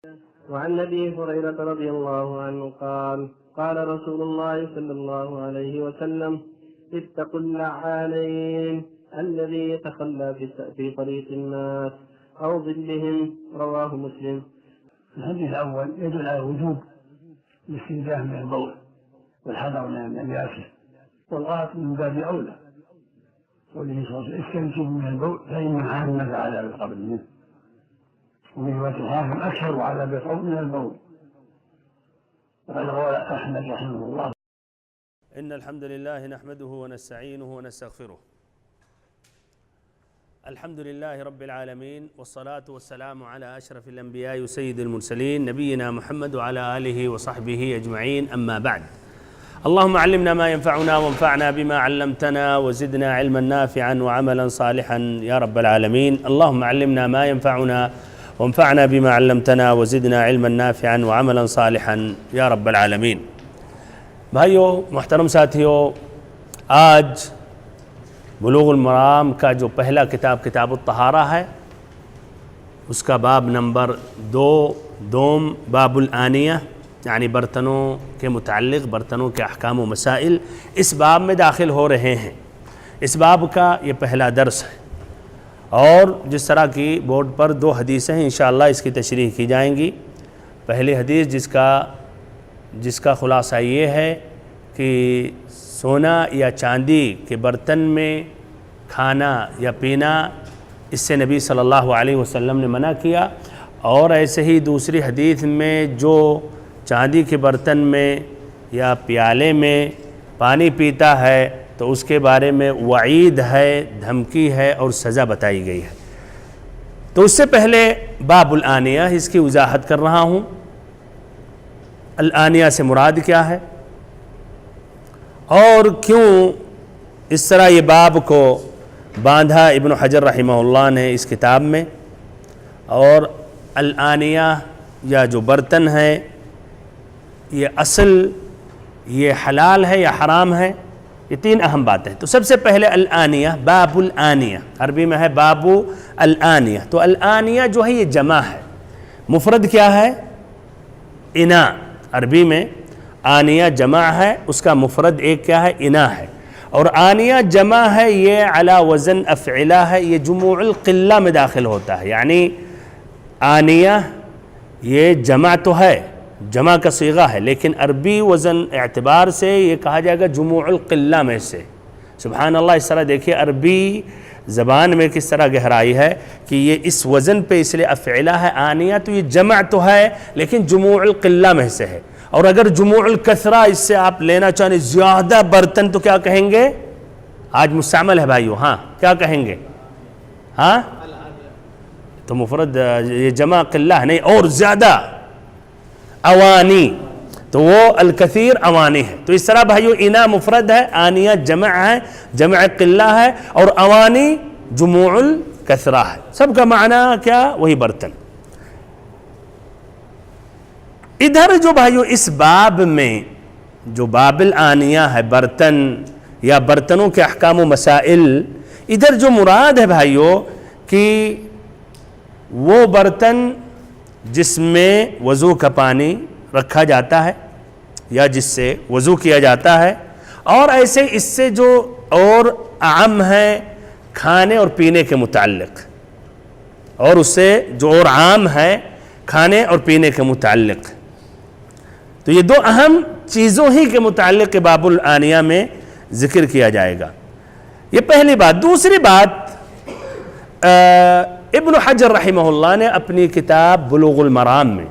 وعن أبي هريرة رضي الله عنه قال قال رسول الله صلى الله عليه وسلم اتقوا اللعانين الذي يتخلى في طريق الناس أو ظلهم. رواه مسلم. الحديث الأول يدل على وجوب الاستنزاف من البول والحذر من النجاسة، والغائط من باب أولى، قوله صلى الله عليه وسلم استنزفوا من البول فإن عامة عذاب القبر منه، ومن رواية الحاكم أكثر عذاب القبر من البول. وقد روى أحمد رحمه الله. إن الحمد لله نحمده ونستعينه ونستغفره. الحمد لله رب العالمين، والصلاة والسلام على أشرف الأنبياء وسيد المرسلين نبينا محمد وعلى آله وصحبه أجمعين، أما بعد. اللهم علمنا ما ينفعنا وانفعنا بما علمتنا وزدنا علما نافعا وعملا صالحا يا رب العالمين. اللهم علمنا ما ينفعنا وانفعنا بما علمتنا وزدنا علما نافعا وعملا صالحا یا رب العالمین۔ بھائیو محترم ساتھیو، آج بلوغ المرام کا جو پہلا کتاب کتاب الطہارہ ہے، اس کا باب نمبر 2 باب الآنیہ، یعنی برتنوں کے متعلق برتنوں کے احکام و مسائل اس باب میں داخل ہو رہے ہیں۔ اس باب کا یہ پہلا درس ہے، اور جس طرح کی بورڈ پر 2 حدیثیں ہیں، انشاءاللہ اس کی تشریح کی جائیں گی۔ پہلی حدیث جس کا خلاصہ یہ ہے کہ سونا یا چاندی کے برتن میں کھانا یا پینا، اس سے نبی صلی اللہ علیہ وسلم نے منع کیا۔ اور ایسے ہی دوسری حدیث میں جو چاندی کے برتن میں یا پیالے میں پانی پیتا ہے تو اس کے بارے میں وعید ہے، دھمکی ہے اور سزا بتائی گئی ہے۔ تو اس سے پہلے باب الآنیہ، اس کی وضاحت کر رہا ہوں۔ الآنیہ سے مراد کیا ہے اور کیوں اس طرح یہ باب کو باندھا ابن حجر رحمہ اللہ نے اس کتاب میں۔ اور الآنیہ یا جو برتن ہے، یہ اصل یہ حلال ہے یا حرام ہے، یہ 3 اہم باتیں ہیں۔ تو سب سے پہلے الآنیہ، باب الآنیہ، عربی میں ہے باب الآنیہ۔ تو الآنیہ جو ہے یہ جمع ہے، مفرد کیا ہے؟ انا۔ عربی میں آنیہ جمع ہے، اس کا مفرد ایک کیا ہے؟ انا ہے۔ اور آنیہ جمع ہے، یہ علی وزن افعلہ ہے، یہ جموع القلہ میں داخل ہوتا ہے۔ یعنی آنیہ یہ جمع تو ہے، جمع کا صیغہ ہے، لیکن عربی وزن اعتبار سے یہ کہا جائے گا جموع القلہ میں سے۔ سبحان اللہ، اس طرح دیکھیے عربی زبان میں کس طرح گہرائی ہے کہ یہ اس وزن پہ اس لیے افعلہ ہے آنیہ، تو یہ جمع تو ہے لیکن جموع القلہ میں سے ہے۔ اور اگر جموع الکثرہ اس سے آپ لینا چاہیں زیادہ برتن، تو کیا کہیں گے؟ آج مستعمل ہے بھائیو، ہاں کیا کہیں گے؟ ہاں تو مفرد یہ جمع قلہ ہے نہیں، اور زیادہ اوانی، تو وہ الکثیر اوانی ہے۔ تو اس طرح بھائیو انا مفرد ہے، آنیہ جمع ہے، جمع قلہ ہے، اور اوانی جموع الکثرہ ہے۔ سب کا معنی کیا؟ وہی برتن۔ ادھر جو بھائیو اس باب میں جو باب الآنیہ ہے، برتن یا برتنوں کے احکام و مسائل، ادھر جو مراد ہے بھائیو کہ وہ برتن جس میں وضو کا پانی رکھا جاتا ہے یا جس سے وضو کیا جاتا ہے، اور ایسے اس سے جو اور عام ہے کھانے اور پینے کے متعلق، اور اس سے جو اور عام ہے کھانے اور پینے کے متعلق۔ تو یہ 2 اہم چیزوں ہی کے متعلق باب الآنیہ میں ذکر کیا جائے گا۔ یہ پہلی بات۔ دوسری بات، ابن حجر رحمہ اللہ نے اپنی کتاب بلوغ المرام میں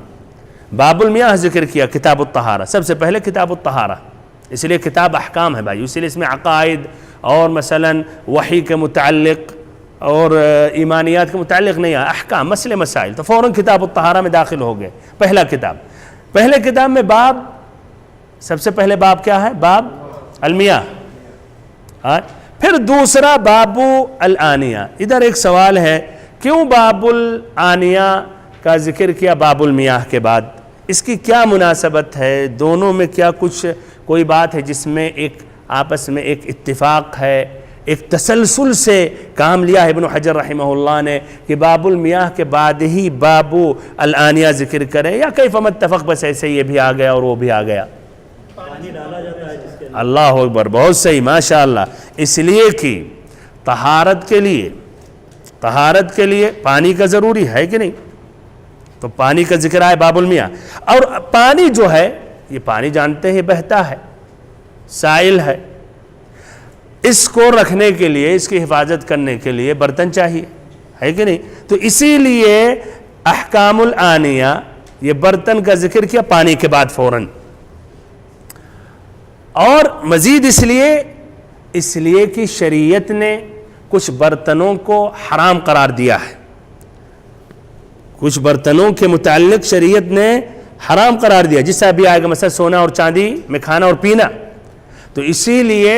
باب المیاہ ذکر کیا، کتاب الطہارہ، سب سے پہلے کتاب الطہارہ، اس لیے کتاب احکام ہے بھائی، اس لیے اس میں عقائد اور مثلا وحی کے متعلق اور ایمانیات کے متعلق نہیں ہے، احکام، مسئلے مسائل، تو فوراً کتاب الطہارہ میں داخل ہو گئے۔ پہلے کتاب میں باب، سب سے پہلے باب کیا ہے؟ باب المیاہ۔ پھر دوسرا باب الآنیہ۔ ادھر ایک سوال ہے، کیوں باب الآنیہ کا ذکر کیا باب المیاہ کے بعد؟ اس کی کیا مناسبت ہے؟ دونوں میں کیا کوئی بات ہے جس میں ایک آپس میں ایک اتفاق ہے ایک تسلسل سے کام لیا ہے ابن حجر رحمہ اللہ نے کہ باب المیاہ کے بعد ہی باب الآنیہ ذکر کریں، یا کیف متفق بس ایسے یہ بھی آ گیا اور وہ بھی آ گیا. پانی ڈالا جاتا ہے جس کے اندر. اللہ اکبر، بہت صحیح ماشاءاللہ. اس لیے کہ طہارت کے لیے پانی کا ضروری ہے کہ نہیں، تو پانی کا ذکر ہے باب المیاہ. اور پانی جو ہے یہ پانی جانتے ہیں بہتا ہے، سائل ہے، اس کو رکھنے کے لیے، اس کی حفاظت کرنے کے لیے برتن چاہیے، ہے کہ نہیں. تو اسی لیے احکام الآنیہ یہ برتن کا ذکر کیا پانی کے بعد فوراً. اور مزید اس لیے کہ شریعت نے کچھ برتنوں کو حرام قرار دیا ہے، کچھ برتنوں کے متعلق شریعت نے حرام قرار دیا، جس سے ابھی آئے گا مثلا سونا اور چاندی میں کھانا اور پینا. تو اسی لیے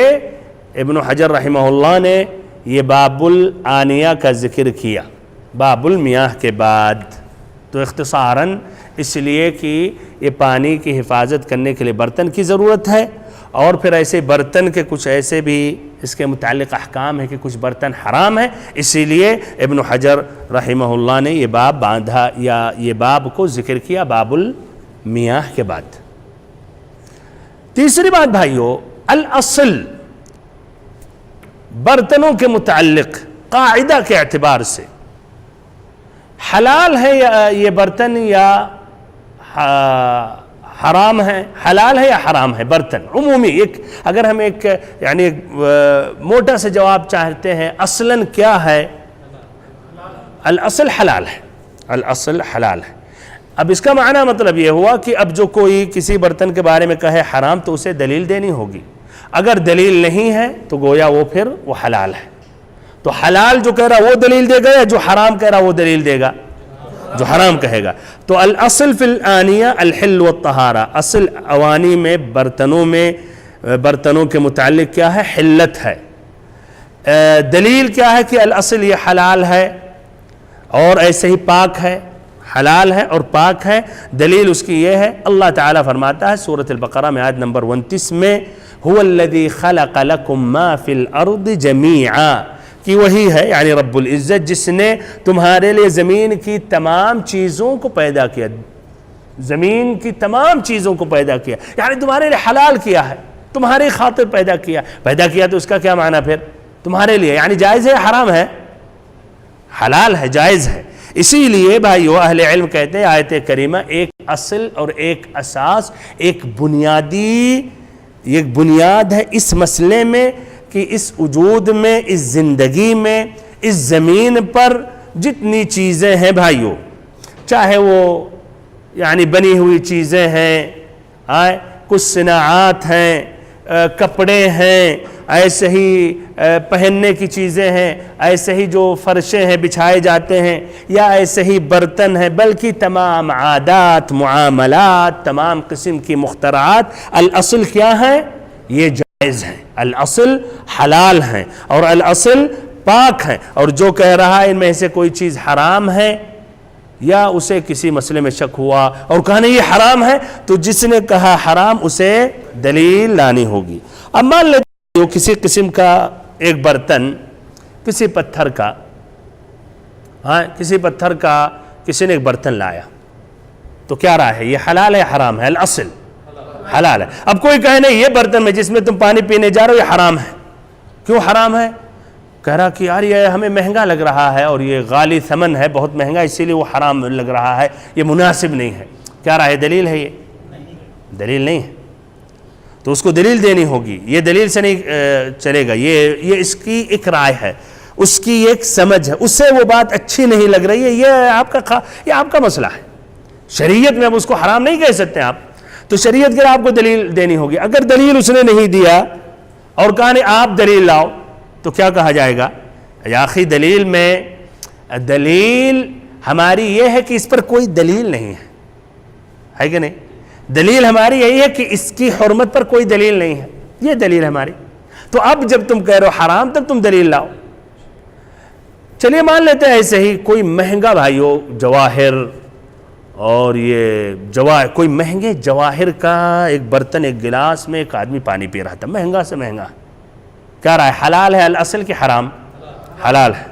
ابن حجر رحمہ اللہ نے یہ باب الآنیہ کا ذکر کیا باب المیاہ کے بعد. تو اختصاراً اس لیے کہ یہ پانی کی حفاظت کرنے کے لیے برتن کی ضرورت ہے، اور پھر ایسے برتن کے کچھ ایسے بھی اس کے متعلق احکام ہے کہ کچھ برتن حرام ہیں، اسی لیے ابن حجر رحمہ اللہ نے یہ باب باندھا یا یہ باب کو ذکر کیا باب المیاہ کے بعد. تیسری بات بھائیو، الاصل برتنوں کے متعلق قاعدہ کے اعتبار سے حلال ہے یہ برتن یا حرام ہے، حلال ہے یا حرام ہے برتن. عمومی اگر ہم یعنی ایک موٹا سے جواب چاہتے ہیں اصلاً کیا ہے، الاصل حلال ہے، الاصل حلال ہے. اب اس کا معنی مطلب یہ ہوا کہ اب جو کوئی کسی برتن کے بارے میں کہے حرام تو اسے دلیل دینی ہوگی. اگر دلیل نہیں ہے تو گویا وہ حلال ہے. تو حلال جو کہہ رہا وہ دلیل دے گا، یا جو حرام کہہ رہا وہ دلیل دے گا جو حرام کہے گا. تو الاصل فی الآنیہ الحل والطہارہ، اصل اوانی میں برتنوں کے متعلق کیا ہے، حلت ہے. دلیل کیا ہے کہ الاصل یہ حلال ہے اور ایسے ہی پاک ہے، حلال ہے اور پاک ہے. دلیل اس کی یہ ہے، اللہ تعالیٰ فرماتا ہے سورۃ البقرہ میں آیت نمبر 29 میں، هو الذی خلق لکم ما فی الارض جمیعا، کہ وہی ہے یعنی رب العزت جس نے تمہارے لیے زمین کی تمام چیزوں کو پیدا کیا، زمین کی تمام چیزوں کو پیدا کیا، یعنی تمہارے لیے حلال کیا ہے، تمہاری خاطر پیدا کیا. تو اس کا کیا معنی پھر تمہارے لیے، یعنی جائز ہے حرام ہے، حلال ہے، جائز ہے. اسی لیے بھائیو اہل علم کہتے ہیں آیت کریمہ ایک اصل اور ایک اساس، ایک بنیاد ہے اس مسئلے میں کہ اس وجود میں، اس زندگی میں، اس زمین پر جتنی چیزیں ہیں بھائیو، چاہے وہ یعنی بنی ہوئی چیزیں ہیں، کچھ صناعات ہیں، کپڑے ہیں، ایسے ہی پہننے کی چیزیں ہیں، ایسے ہی جو فرشیں ہیں بچھائے جاتے ہیں، یا ایسے ہی برتن ہیں، بلکہ تمام عادات، معاملات، تمام قسم کی مخترعات الاصل کیا ہیں، یہ جائز ہیں، الاصل حلال ہیں اور الاصل پاک ہیں. اور جو کہہ رہا ہے ان میں سے کوئی چیز حرام ہے یا اسے کسی مسئلے میں شک ہوا اور کہا نہیں یہ حرام ہے، تو جس نے کہا حرام اسے دلیل لانی ہوگی. اب مان لیتے ہو کسی قسم کا ایک برتن، کسی پتھر کا کسی نے ایک برتن لایا، تو کیا رائے ہے، یہ حلال ہے حرام ہے؟ الاصل حلال ہے. اب کوئی کہے نہیں یہ برتن میں جس میں تم پانی پینے جا رہے ہو یہ حرام ہے. کیوں حرام ہے؟ کہہ رہا کہ یار یہ ہمیں مہنگا لگ رہا ہے اور یہ غالی ثمن ہے، بہت مہنگا، اسی لیے وہ حرام لگ رہا ہے، یہ مناسب نہیں ہے. کیا رائے، دلیل ہے؟ یہ دلیل نہیں ہے، تو اس کو دلیل دینی ہوگی. یہ دلیل سے نہیں چلے گا، یہ اس کی ایک رائے ہے، اس کی ایک سمجھ ہے، اس سے وہ بات اچھی نہیں لگ رہی ہے، یہ آپ کا مسئلہ ہے. شریعت میں اب اس کو حرام نہیں کہہ سکتے آپ، تو شریعت کے آپ کو دلیل دینی ہوگی. اگر دلیل اس نے نہیں دیا اور کہا نہیں آپ دلیل لاؤ، تو کیا کہا جائے گا، یا اخی دلیل ہماری یہ ہے کہ اس پر کوئی دلیل نہیں ہے کہ نہیں؟ دلیل ہماری یہی ہے کہ اس کی حرمت پر کوئی دلیل نہیں ہے، یہ دلیل ہماری. تو اب جب تم کہہ رہے ہو حرام تب تم دلیل لاؤ. چلیے مان لیتے ہیں ایسے ہی کوئی مہنگا بھائیو جواہر، اور یہ کوئی مہنگے جواہر کا ایک برتن، ایک گلاس میں ایک آدمی پانی پی رہا تھا، مہنگا سے مہنگا، کہہ رہا ہے حلال ہے الاصل کہ حرام؟ حلال ہے.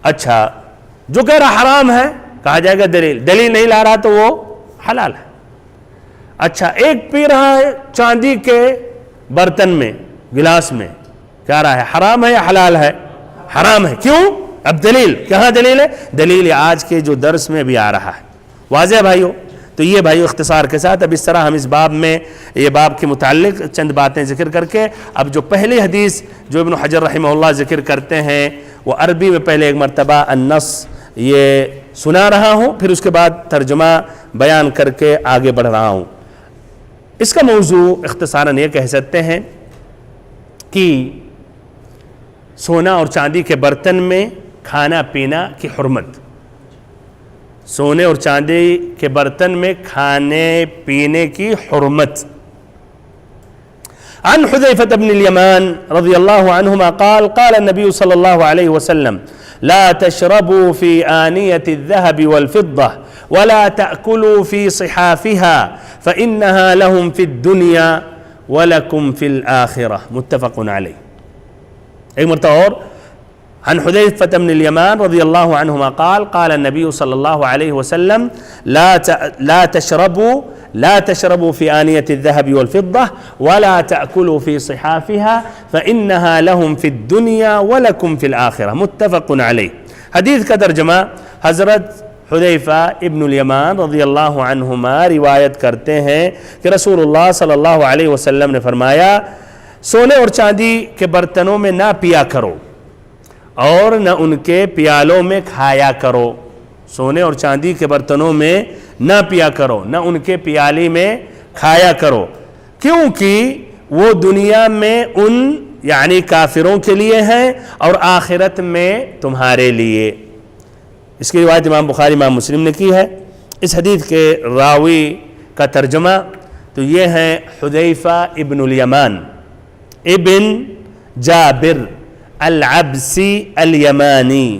اچھا جو کہہ رہا حرام ہے کہا جائے گا دلیل نہیں لا رہا تو وہ حلال ہے. اچھا ایک پی رہا ہے چاندی کے برتن میں گلاس میں, کہہ رہا ہے حرام ہے یا حلال ہے؟ حرام ہے. کیوں؟ اب دلیل کہاں دلیل ہے؟ دلیل آج کے جو درس میں بھی آ رہا ہے. واضح ہے بھائیو؟ تو یہ بھائیو اختصار کے ساتھ اب اس طرح ہم اس باب میں یہ باب کے متعلق چند باتیں ذکر کر کے اب جو پہلی حدیث جو ابن حجر رحمہ اللہ ذکر کرتے ہیں وہ عربی میں پہلے ایک مرتبہ النص یہ سنا رہا ہوں, پھر اس کے بعد ترجمہ بیان کر کے آگے بڑھ رہا ہوں. اس کا موضوع اختصاراً یہ کہہ سکتے ہیں کہ سونا اور چاندی کے برتن میں کھانا پینا کی حرمت. سونے اور چاندی کے برتن میں کھانے پینے کی حرمت. عن حذيفة بن اليمان رضي الله عنهما قال النبي صلى الله عليه وسلم لا تشربوا في آنية الذهب والفضة ولا تأكلوا في صحافها فإنها لهم في الدنيا ولكم في الآخرة. متفق عليه. ایک مرتبہ اور عن حذيفة بن اليمان رضي الله عنهما قال النبي صلى الله عليه وسلم لا تشربوا في آنية الذهب والفضة ولا تأكلوا في صحافها فإنها لهم في الدنيا ولكم في الآخرة. متفق عليه. حدیث کا ترجمہ حضرت حذیفہ ابن الیمان رضی اللہ عنہما روایت کرتے ہیں کہ رسول اللہ صلی اللہ علیہ وسلم نے فرمایا سونے اور چاندی کے برتنوں میں نہ پیا کرو اور نہ ان کے پیالوں میں کھایا کرو. سونے اور چاندی کے برتنوں میں نہ پیا کرو, نہ ان کے پیالی میں کھایا کرو, کیونکہ وہ دنیا میں ان یعنی کافروں کے لیے ہیں اور آخرت میں تمہارے لیے. اس کی روایت امام بخاری امام مسلم نے کی ہے. اس حدیث کے راوی کا ترجمہ تو یہ ہے حذیفہ ابن الیمان ابن جابر العبسی الیمانی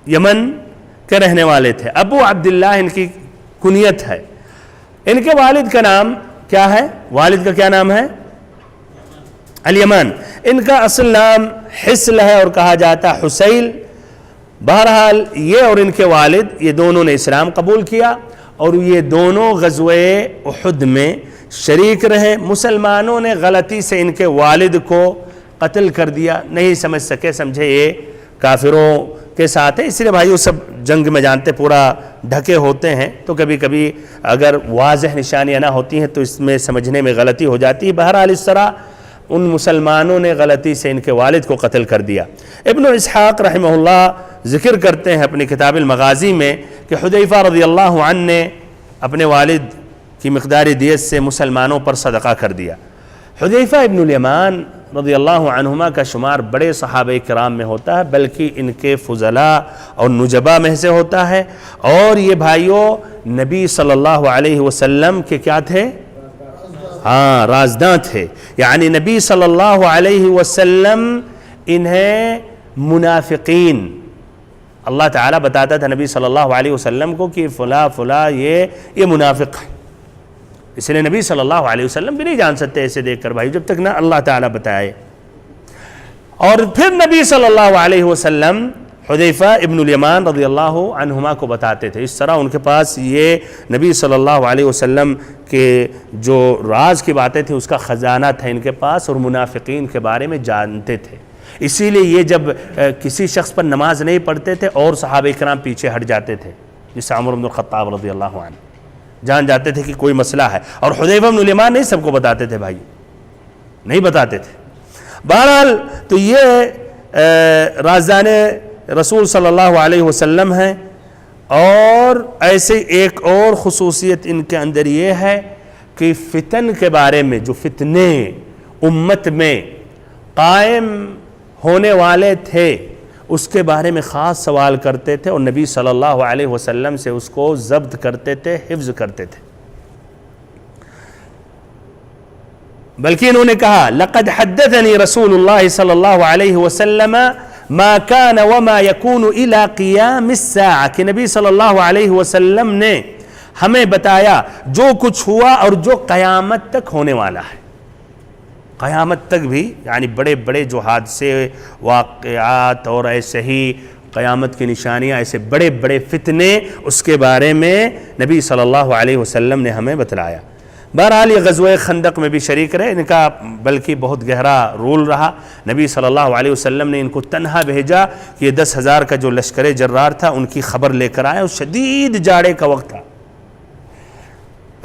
یمن کے رہنے والے تھے. ابو عبداللہ ان کی کنیت ہے. ان کے والد کا نام کیا ہے؟ والد کا کیا نام ہے؟ الیمان. ان کا اصل نام حسل ہے اور کہا جاتا حسیل. بہرحال یہ اور ان کے والد یہ دونوں نے اسلام قبول کیا اور یہ دونوں غزوہ احد میں شریک رہے. مسلمانوں نے غلطی سے ان کے والد کو قتل کر دیا, نہیں سمجھ سکے, سمجھے یہ کافروں کے ساتھ ہے, اس لیے بھائیو سب جنگ میں جانتے پورا ڈھکے ہوتے ہیں تو کبھی کبھی اگر واضح نشانیاں نہ ہوتی ہیں تو اس میں سمجھنے میں غلطی ہو جاتی ہے. بہرحال اس طرح ان مسلمانوں نے غلطی سے ان کے والد کو قتل کر دیا. ابن اسحاق رحمہ اللہ ذکر کرتے ہیں اپنی کتاب المغازی میں کہ حذیفہ رضی اللہ عنہ نے اپنے والد کی مقدار دیت سے مسلمانوں پر صدقہ کر دیا. حذیفہ ابن الیمان رضی اللہ عنہما کا شمار بڑے صحابہ کرام میں ہوتا ہے, بلکہ ان کے فضلاء اور نجبا میں سے ہوتا ہے. اور یہ بھائیوں نبی صلی اللہ علیہ وسلم کے کیا تھے؟ رازداں تھے. یعنی نبی صلی اللہ علیہ وسلم انہیں منافقین, اللہ تعالیٰ بتاتا تھا نبی صلی اللہ علیہ وسلم کو کہ فلاں یہ منافق ہے. اس لیے نبی صلی اللہ علیہ وسلم بھی نہیں جان سکتے ایسے دیکھ کر بھائی جب تک نہ اللہ تعالیٰ بتائے. اور پھر نبی صلی اللہ علیہ وسلم حذیفہ ابن الیمان رضی اللہ عنہما کو بتاتے تھے. اس طرح ان کے پاس یہ نبی صلی اللہ علیہ وسلم کے جو راز کی باتیں تھیں اس کا خزانہ تھا ان کے پاس, اور منافقین کے بارے میں جانتے تھے. اسی لیے یہ جب کسی شخص پر نماز نہیں پڑھتے تھے اور صحابہ کرام پیچھے ہٹ جاتے تھے, جس عمر بن الخطاب رضی اللہ عنہ جان جاتے تھے کہ کوئی مسئلہ ہے. اور حذیفہ بن الیمان نہیں سب کو بتاتے تھے بھائی, نہیں بتاتے تھے. بہرحال تو یہ رازدان رسول صلی اللہ علیہ وسلم ہیں. اور ایسے ایک اور خصوصیت ان کے اندر یہ ہے کہ فتن کے بارے میں, جو فتنے امت میں قائم ہونے والے تھے اس کے بارے میں خاص سوال کرتے تھے اور نبی صلی اللہ علیہ وسلم سے اس کو ضبط کرتے تھے, حفظ کرتے تھے. بلکہ انہوں نے کہا لقد حدثني رسول اللہ صلی اللہ علیہ وسلم ما كان وما يكون الى قيام الساعة, کہ نبی صلی اللہ علیہ وسلم نے ہمیں بتایا جو کچھ ہوا اور جو قیامت تک ہونے والا ہے. قیامت تک بھی یعنی بڑے بڑے جو حادثے واقعات اور ایسے ہی قیامت کی نشانیاں ایسے بڑے بڑے فتنے اس کے بارے میں نبی صلی اللہ علیہ وسلم نے ہمیں بتلایا۔ بہرحال یہ غزوہ خندق میں بھی شریک رہے، ان کا بلکہ بہت گہرا رول رہا۔ نبی صلی اللہ علیہ وسلم نے ان کو تنہا بھیجا کہ یہ 10,000 کا جو لشکر جرار تھا ان کی خبر لے کر آئے، اور شدید جاڑے کا وقت تھا۔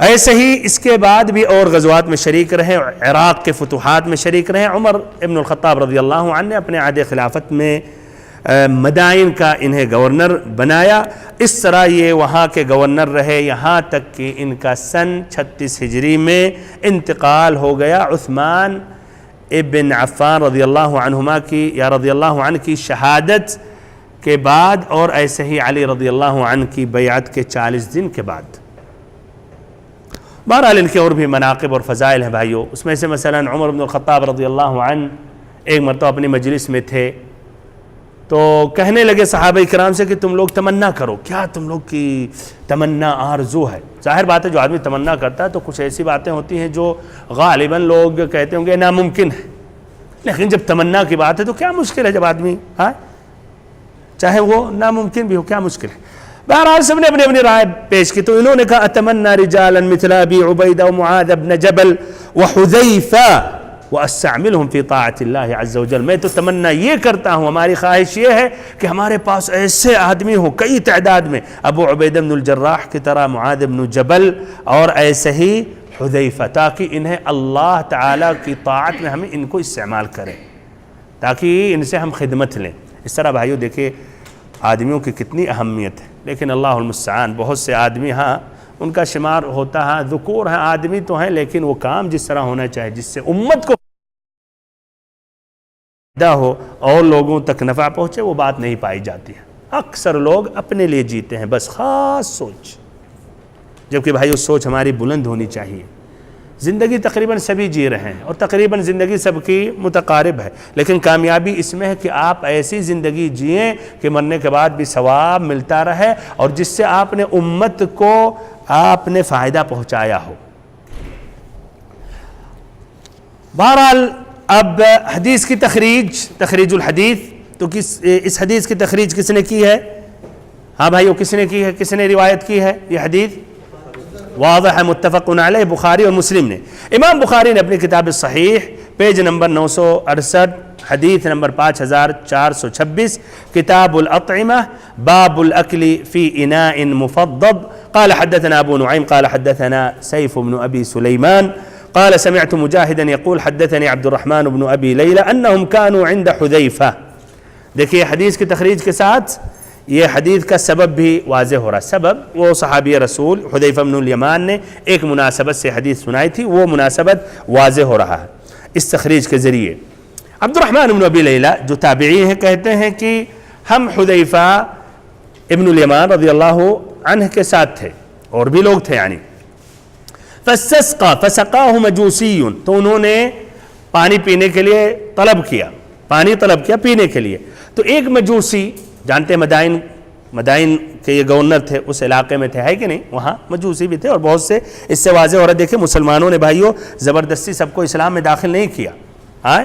ایسے ہی اس کے بعد بھی اور غزوات میں شریک رہے، عراق کے فتوحات میں شریک رہے۔ عمر ابن الخطاب رضی اللہ عنہ نے اپنے عہد خلافت میں مدائن کا انہیں گورنر بنایا، اس طرح یہ وہاں کے گورنر رہے یہاں تک کہ ان کا سن 36 ہجری میں انتقال ہو گیا عثمان ابن عفان رضی اللہ عنہما کی یا رضی اللہ عنہ کی شہادت کے بعد، اور ایسے ہی علی رضی اللہ عنہ کی بیعت کے 40 دن کے بعد۔ بہرحال ان کے اور بھی مناقب اور فضائل ہیں بھائیو، اس میں سے مثلا عمر بن الخطاب رضی اللہ عنہ ایک مرتبہ اپنی مجلس میں تھے تو کہنے لگے صحابہ کرام سے کہ تم لوگ تمنا کرو، کیا تم لوگ کی تمنا آرزو ہے؟ ظاہر بات ہے جو آدمی تمنا کرتا ہے تو کچھ ایسی باتیں ہوتی ہیں جو غالباً لوگ کہتے ہوں گے ناممکن ہے، لیکن جب تمنا کی بات ہے تو کیا مشکل ہے؟ جب آدمی چاہے وہ ناممکن بھی ہو، کیا مشکل ہے؟ بہرحال سب نے اپنی اپنی رائے پیش کی، تو انہوں نے کہا اتمنى رجالا مثل ابی عبیدہ ومعاذ بن جبل وحذیفہ وَأَسْتَعْمِلْهُمْ فِي طَاعَةِ اللَّهِ عَزَّ وَجَلَّ، میں تو تمنا یہ کرتا ہوں، ہماری خواہش یہ ہے کہ ہمارے پاس ایسے آدمی ہوں کئی تعداد میں، ابو عبیدہ بن الجراح کی طرح، معاذ بن جبل اور ایسے ہی حذیفہ، تاکہ انہیں اللہ تعالیٰ کی طاعت میں ہمیں ان کو استعمال کریں، تاکہ ان سے ہم خدمت لیں۔ اس طرح بھائیو دیکھیں آدمیوں کی کتنی اہمیت ہے، لیکن اللہ المستعان بہت سے آدمی ان کا شمار ہوتا ہے، ذکور ہیں، آدمی تو ہیں، لیکن وہ کام جس طرح ہونا چاہے جس سے امت کو فائدہ ہو اور لوگوں تک نفع پہنچے، وہ بات نہیں پائی جاتی ہے۔ اکثر لوگ اپنے لیے جیتے ہیں، بس خاص سوچ، جبکہ بھائی اس سوچ ہماری بلند ہونی چاہیے۔ زندگی تقریباً سبھی جی رہے ہیں اور تقریباً زندگی سب کی متقارب ہے، لیکن کامیابی اس میں ہے کہ آپ ایسی زندگی جئیں کہ مرنے کے بعد بھی ثواب ملتا رہے اور جس سے آپ نے امت کو آپ نے فائدہ پہنچایا ہو۔ بہرحال اب حدیث کی تخریج الحدیث، تو اس حدیث کی تخریج کس نے کی ہے؟ ہاں بھائیو کس نے کی ہے؟ کس نے روایت کی ہے یہ حدیث؟ واضح ہے، متفق علیہ، بخاری اور مسلم نے۔ امام بخاری نے اپنی کتاب الصحیح پیج نمبر 968 حدیث نمبر 5426 کتاب الاطعمہ باب الاکل فی اناء مفضد قال حدثنا ابو نعیم قال حدثنا سیف بن ابی سلیمان قال سمعت مجاہدا یقول حدثني عبد الرحمن بن ابی لیلى انہم كانوا عند حذیفہ۔ دیکھیے حدیث کی تخریج کے ساتھ یہ حدیث کا سبب بھی واضح ہو رہا ہے۔ سبب وہ صحابی رسول حذیفہ بن الیمان نے ایک مناسبت سے حدیث سنائی تھی، وہ مناسبت واضح ہو رہا ہے اس تخریج کے ذریعے۔ عبد الرحمن بن ابی لیلہ جو تابعی ہیں کہتے ہیں کہ ہم حذیفہ ابن الیمان رضی اللہ عنہ کے ساتھ تھے اور بھی لوگ تھے یعنی، فسقاہ مجوسی، تو انہوں نے پانی پینے کے لیے طلب کیا پینے کے لیے، تو ایک مجوسی، جانتے مدائن کے یہ گورنر تھے اس علاقے میں تھے، ہے کہ نہیں؟ وہاں مجوسی بھی تھے اور بہت سے، اس سے واضح ہو رہا ہے دیکھیں مسلمانوں نے بھائیوں زبردستی سب کو اسلام میں داخل نہیں کیا،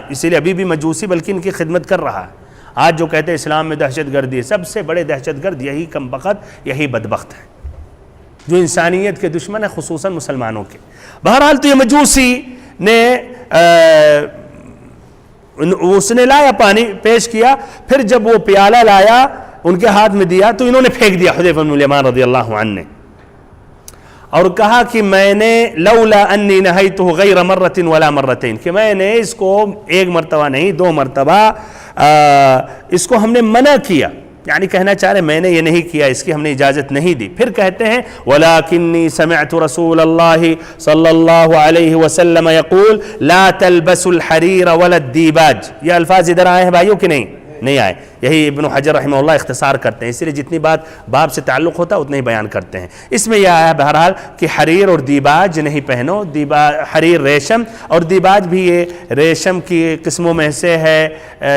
اسی لیے ابھی بھی مجوسی بلکہ ان کی خدمت کر رہا ہے۔ آج جو کہتے ہیں اسلام میں دہشت گردی ہے، سب سے بڑے دہشت گرد یہی کم بخت، یہی بدبخت ہیں جو انسانیت کے دشمن ہیں، خصوصاً مسلمانوں کے۔ بہرحال تو یہ مجوسی نے اس نے لایا پانی پیش کیا، پھر جب وہ پیالہ لایا ان کے ہاتھ میں دیا تو انہوں نے پھینک دیا حذیفہ بن الیمان رضی اللہ عنہ نے، اور کہا کہ میں نے لولا انی نہیتہ غیر مرۃ ولا مرتین، کہ میں نے اس کو ایک مرتبہ نہیں 2 مرتبہ اس کو ہم نے منع کیا، یعنی کہنا چاہ رہے میں نے یہ نہیں کیا، اس کی ہم نے اجازت نہیں دی۔ پھر کہتے ہیں وَلَكِنِّي سَمِعْتُ رَسُولَ اللَّهِ صلی اللہ علیہ وسلم يقول لا تلبسوا الحرير ولا الديباج، یہ الفاظ ادھر آئے ہیں بھائیوں کہ نہیں آئے؟ یہی ابن حجر رحمہ اللہ اختصار کرتے ہیں، اس لیے جتنی بات باب سے تعلق ہوتا ہے اتنا ہی بیان کرتے ہیں۔ اس میں یہ آیا بہرحال کہ حریر اور دیباج نہیں پہنو، حریر ریشم اور دیباج بھی یہ ریشم کی قسموں میں سے ہے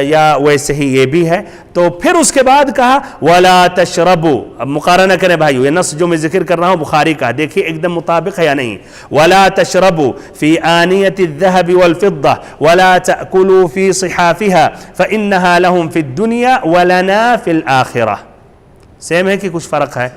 یا ویسے ہی یہ بھی ہے۔ تو پھر اس کے بعد کہا وَلَا تَشْرَبُوا، اب مقارنہ کریں بھائیو، یہ نص جو میں ذکر کر رہا ہوں بخاری کا، دیکھیے ایک دم مطابق ہے یا نہیں۔ وَلَا تَشْرَبُوا فِي آنِيَةِ الذَّهَبِ وَالْفِضَّةِ وَلَا تَأْكُلُوا فِي صِحَافِهَا فَإِنَّهَا لَهُمْ فِي الدُّنْيَا وَلَنَا فِي الْآخِرَةِ۔ سیم ہے کہ کچھ فرق ہے؟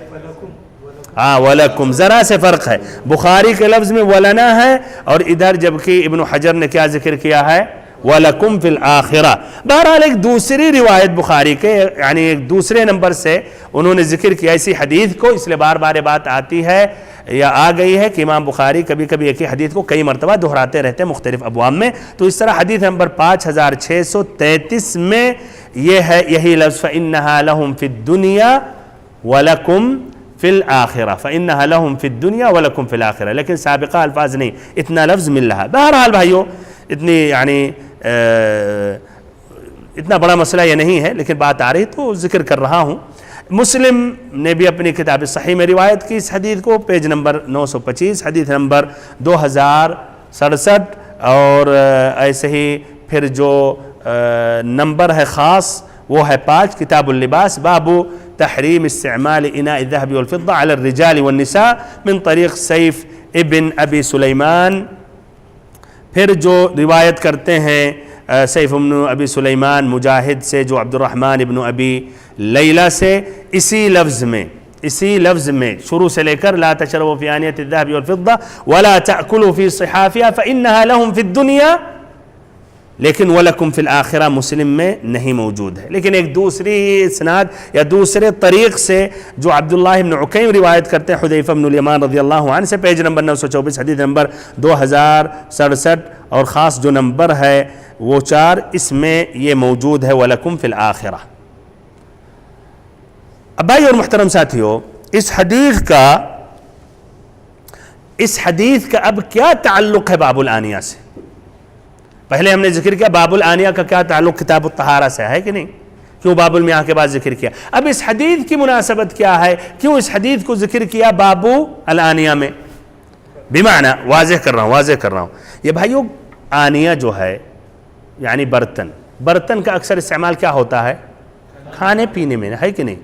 وَلَكُمْ، ذرا سے فرق ہے۔ بخاری کے لفظ میں وَلَنَا ہے اور ادھر جبکہ ابن حجر نے کیا ذکر کیا ہے؟ وَلَكُمْ فِي الْآخِرَةِ۔ بہرحال ایک دوسری روایت بخاری کے یعنی ایک دوسرے نمبر سے انہوں نے ذکر کیا اسی حدیث کو، اس لیے بار بار بات آتی ہے یا آ گئی ہے کہ امام بخاری کبھی کبھی ایک ہی حدیث کو کئی مرتبہ دہراتے رہتے ہیں مختلف ابواب میں۔ تو اس طرح حدیث نمبر 5633 میں یہ ہے یہی لفظ فَإِنَّهَا لَهُمْ فِي الدُّنْيَا وَلَكُمْ فِي الْآخِرَةِ، فَإِنَّهَا لَهُمْ فِي الدُّنْيَا وَلَكُمْ فِي الْآخِرَةِ، لیکن سابقہ الفاظ نہیں، اتنا لفظ مل رہا ہے۔ بہرحال بھائیو اتنی یعنی اتنا بڑا مسئلہ یہ نہیں ہے، لیکن بات آ رہی تو ذکر کر رہا ہوں۔ مسلم نے بھی اپنی کتاب صحیح میں روایت کی اس حدیث کو، پیج نمبر 925، حدیث نمبر 2067، اور ایسے ہی پھر جو نمبر ہے خاص وہ ہے 5، کتاب اللباس، باب تحریم استعمال اناء الذهب والفضة على الرجال والنساء من طریق سیف ابن ابی سلیمان۔ پھر جو روایت کرتے ہیں سیف ابن ابی سلیمان مجاہد سے، جو عبد الرحمن ابن ابی لیلہ سے، اسی لفظ میں شروع سے لے کر لا تشربوا فی آنیۃ الذهب والفضة ولا تأکلوا فی صحافها فإنها لهم فی الدنیا، لیکن وَلَكُمْ فِي الْآخِرَةِ مسلم میں نہیں موجود ہے۔ لیکن ایک دوسری اسناد یا دوسرے طریق سے جو عبداللہ بن عکیم روایت کرتے ہیں حذیفہ بن الیمان رضی اللہ عنہ سے، پیج نمبر 924، حدیث نمبر 2067، اور خاص جو نمبر ہے وہ 4، اس میں یہ موجود ہے وَلَكُمْ فِي الْآخِرَةِ۔ اب بھائی اور محترم ساتھیو، اس حدیث کا اب کیا تعلق ہے باب الآنیہ سے؟ پہلے ہم نے ذکر کیا باب الآنیہ کا کیا تعلق کتاب الطہارہ سے ہے کہ نہیں، کیوں باب المیاہ کے بعد ذکر کیا؟ اب اس حدیث کی مناسبت کیا ہے، کیوں اس حدیث کو ذکر کیا باب الآنیہ میں؟ بمعنی واضح کر رہا ہوں یہ بھائیو، آنیہ جو ہے یعنی برتن کا اکثر استعمال کیا ہوتا ہے؟ کھانے پینے میں، ہے کہ نہیں؟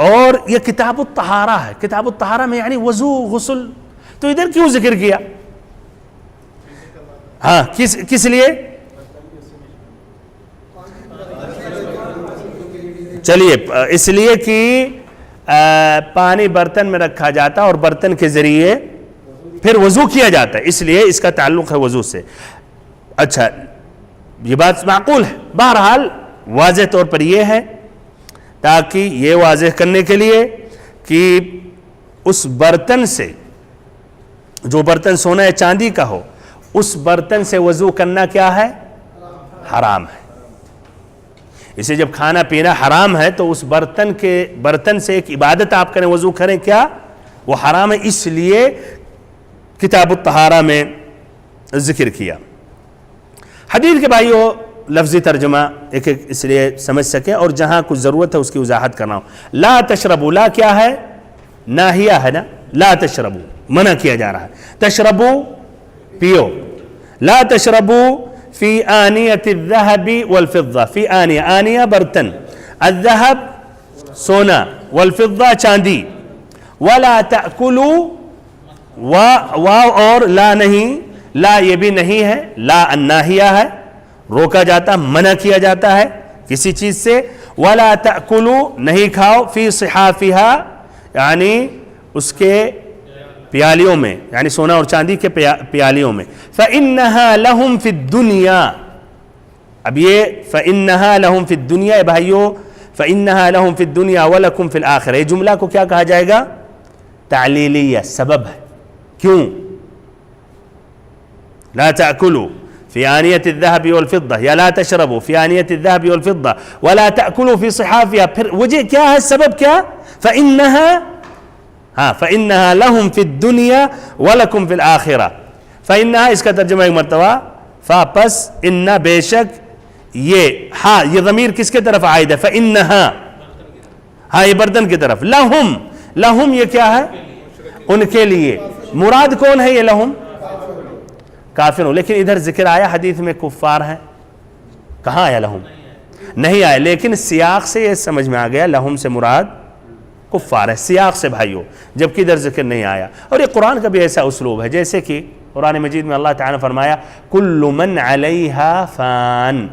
اور یہ کتاب الطہارہ ہے، کتاب الطہارہ میں یعنی وضو غسل، تو ادھر کیوں ذکر کیا؟ ہاں کس لیے؟ چلیے اس لیے کہ پانی برتن میں رکھا جاتا اور برتن کے ذریعے پھر وضو کیا جاتا ہے، اس لیے اس کا تعلق ہے وضو سے۔ اچھا یہ بات معقول ہے، بہرحال واضح طور پر یہ ہے تاکہ یہ واضح کرنے کے لیے کہ اس برتن سے، جو برتن سونا یا چاندی کا ہو، اس برتن سے وضو کرنا کیا ہے؟ حرام ہے۔ اسے جب کھانا پینا حرام ہے تو اس برتن سے ایک عبادت آپ کریں، وضو کریں، کیا وہ حرام ہے، اس لیے کتاب الطہارہ میں ذکر کیا۔ حدیث کے بھائیو لفظی ترجمہ ایک اس لیے سمجھ سکیں، اور جہاں کچھ ضرورت ہے اس کی وضاحت کرنا ہوں۔ لا تشربوا، لا کیا ہے؟ ناہیہ ہے نا، لا تشربوا منع کیا جا رہا ہے، تشربوا پیو، لا تشربوا فی آنیۃ الذہب والفضہ، فی آنیہ برتن، الذہب سونا، والفضہ چاندی، ولا تأکلوا، واو اور لا نہیں، لا یہ بھی نہیں ہے، لا الناہیہ ہے، روکا جاتا، منع کیا جاتا ہے کسی چیز سے، ولا تأکلوا نہیں کھاؤ، فی صحافہا یعنی اس کے پیالیوں میں، یعنی سونا اور چاندی کے پیالیوں میں، فَإِنَّهَا لَهُمْ فِي الدُّنْيَا، اب یہ فَإِنَّهَا لَهُمْ فِي الدُّنْيَا بھائیو، فَإِنَّهَا لَهُمْ فِي الدُّنْيَا وَلَكُمْ فِي الْآخِرَةِ، یہ جملہ کو کیا کہا جائے گا؟ تعلیلیہ، سبب ہے، کیوں؟ لا تأکلوا فی آنیۃ الذہب والفضہ، یا لا تشربوا فی آنیۃ الذہب والفضہ ولا تأکلوا فی صحافہا، پھر وجہ کیا ہے، سبب کیا؟ فَإِنَّهَا فَإِنَّهَا لَهُمْ فِي الدُّنْيَا وَلَكُمْ فِي الْآخِرَةِ، فَإِنَّهَا اس کا ترجمہ ایک مرتبہ، پس ان بے شک، یہ ضمیر کس کے طرف عائد ہے؟ فإنہا، ہاں یہ برتن کی طرف. لہم، لہم یہ کیا ہے؟ ان کے لیے. مراد کون ہے یہ لہم؟ کافر. لیکن ادھر ذکر آیا حدیث میں کفار ہیں، کہاں آیا لہم؟ نہیں آیا. لیکن سیاق سے یہ سمجھ میں آ گیا لہم سے مراد کفار ہے، سیاق سے بھائیو، جبکہ ادھر ذکر نہیں آیا. اور یہ قرآن کا بھی ایسا اسلوب ہے، جیسے کہ قرآن مجید میں اللہ تعالیٰ نے فرمایا کل من علیہا فان،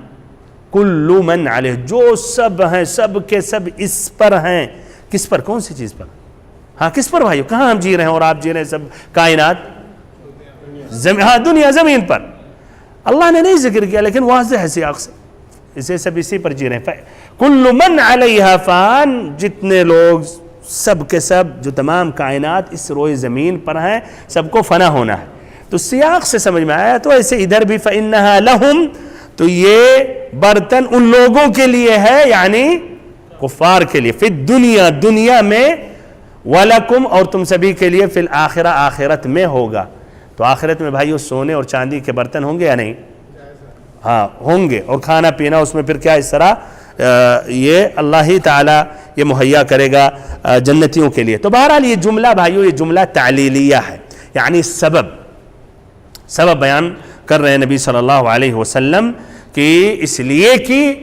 کل من علیہ، جو سب ہیں سب کے سب اس پر ہیں. کس پر؟ کون سی چیز پر؟ ہاں کس پر بھائیو؟ کہاں ہم جی رہے ہیں اور آپ جی رہے ہیں؟ سب کائنات، ہاں دنیا زمین پر. اللہ نے نہیں ذکر کیا لیکن واضح ہے سیاق سے، اسے سب اسی پر جی رہے ہیں. کل من علیہا فان، جتنے لوگ سب کے سب، جو تمام کائنات اس روئے زمین پر ہیں، سب کو فنا ہونا ہے. تو سیاق سے سمجھ میں آیا. تو ایسے ادھر بھی فإنہا لہم، تو یہ برتن ان لوگوں کے لیے ہے، یعنی کفار کے لیے. فی الدنیا، دنیا میں، وَلَكُمْ، اور تم سبھی کے لیے، فی الآخرہ، آخرت میں ہوگا. تو آخرت میں بھائیو سونے اور چاندی کے برتن ہوں گے یا نہیں؟ ہاں ہوں گے. اور کھانا پینا اس میں پھر کیا اس طرح یہ اللہ ہی تعالیٰ یہ مہیا کرے گا جنتیوں کے لیے. تو بہرحال یہ جملہ بھائیو، یہ جملہ تعلیلیہ ہے، یعنی سبب بیان کر رہے ہیں نبی صلی اللہ علیہ وسلم کہ اس لیے کہ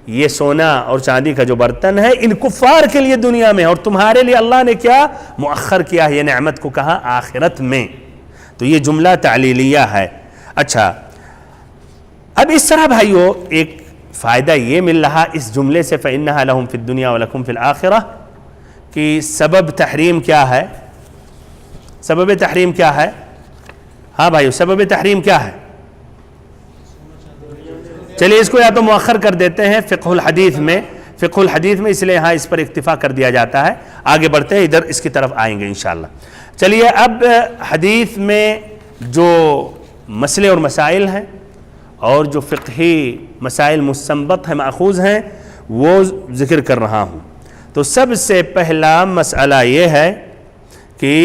یہ سونا اور چاندی کا جو برتن ہے ان کفار کے لیے دنیا میں، اور تمہارے لیے اللہ نے کیا مؤخر کیا ہے یہ نعمت کو، کہاں؟ آخرت میں. تو یہ جملہ تعلیلیہ ہے. اچھا، اب اس طرح بھائیو ایک فائدہ یہ مل رہا اس جملے سے فإنہا لہم فی الدنیا ولکم فی الآخرہ، کہ سبب تحریم کیا ہے؟ سبب تحریم کیا ہے؟ ہاں بھائیو سبب تحریم کیا ہے؟ چلیے اس کو یا تو مؤخر کر دیتے ہیں فقہ الحدیث میں، اس لیے ہاں اس پر اکتفا کر دیا جاتا ہے. آگے بڑھتے ہیں، ادھر اس کی طرف آئیں گے انشاءاللہ. چلیے اب حدیث میں جو مسئلے اور مسائل ہیں اور جو فقہی مسائل مستنبط ہیں، ماخوذ ہیں، وہ ذکر کر رہا ہوں. تو سب سے پہلا مسئلہ یہ ہے کہ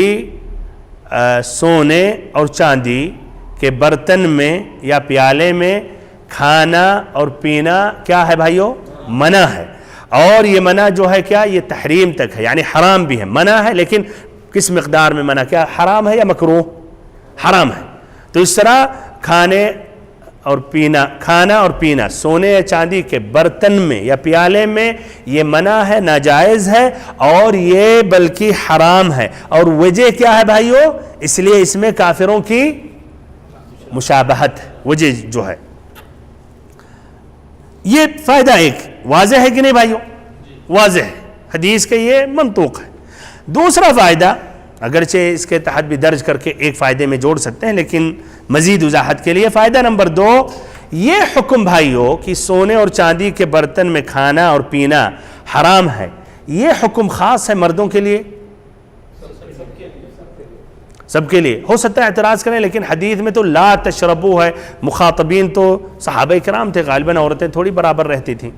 سونے اور چاندی کے برتن میں یا پیالے میں کھانا اور پینا کیا ہے بھائیو؟ منع ہے. اور یہ منع جو ہے کیا؟ یہ تحریم تک ہے، یعنی حرام بھی ہے. منع ہے لیکن کس مقدار میں منع؟ کیا حرام ہے یا مکروہ؟ حرام ہے. تو اس طرح کھانا اور پینا سونے یا چاندی کے برتن میں یا پیالے میں یہ منع ہے، ناجائز ہے، اور یہ بلکہ حرام ہے. اور وجہ کیا ہے بھائیو؟ اس لیے اس میں کافروں کی مشابہت ہے. وجہ جو ہے یہ فائدہ ایک واضح ہے کہ نہیں بھائیو؟ واضح ہے، حدیث کا یہ منطوق ہے. دوسرا فائدہ اگرچہ اس کے تحت بھی درج کر کے ایک فائدے میں جوڑ سکتے ہیں، لیکن مزید وضاحت کے لیے فائدہ نمبر 2، یہ حکم بھائیو کہ سونے اور چاندی کے برتن میں کھانا اور پینا حرام ہے، یہ حکم خاص ہے مردوں کے لیے؟ سب کے لیے. ہو سکتا ہے اعتراض کریں لیکن حدیث میں تو لا تشربو ہے، مخاطبین تو صحابہ کرام تھے، غالباً عورتیں تھوڑی برابر رہتی تھیں.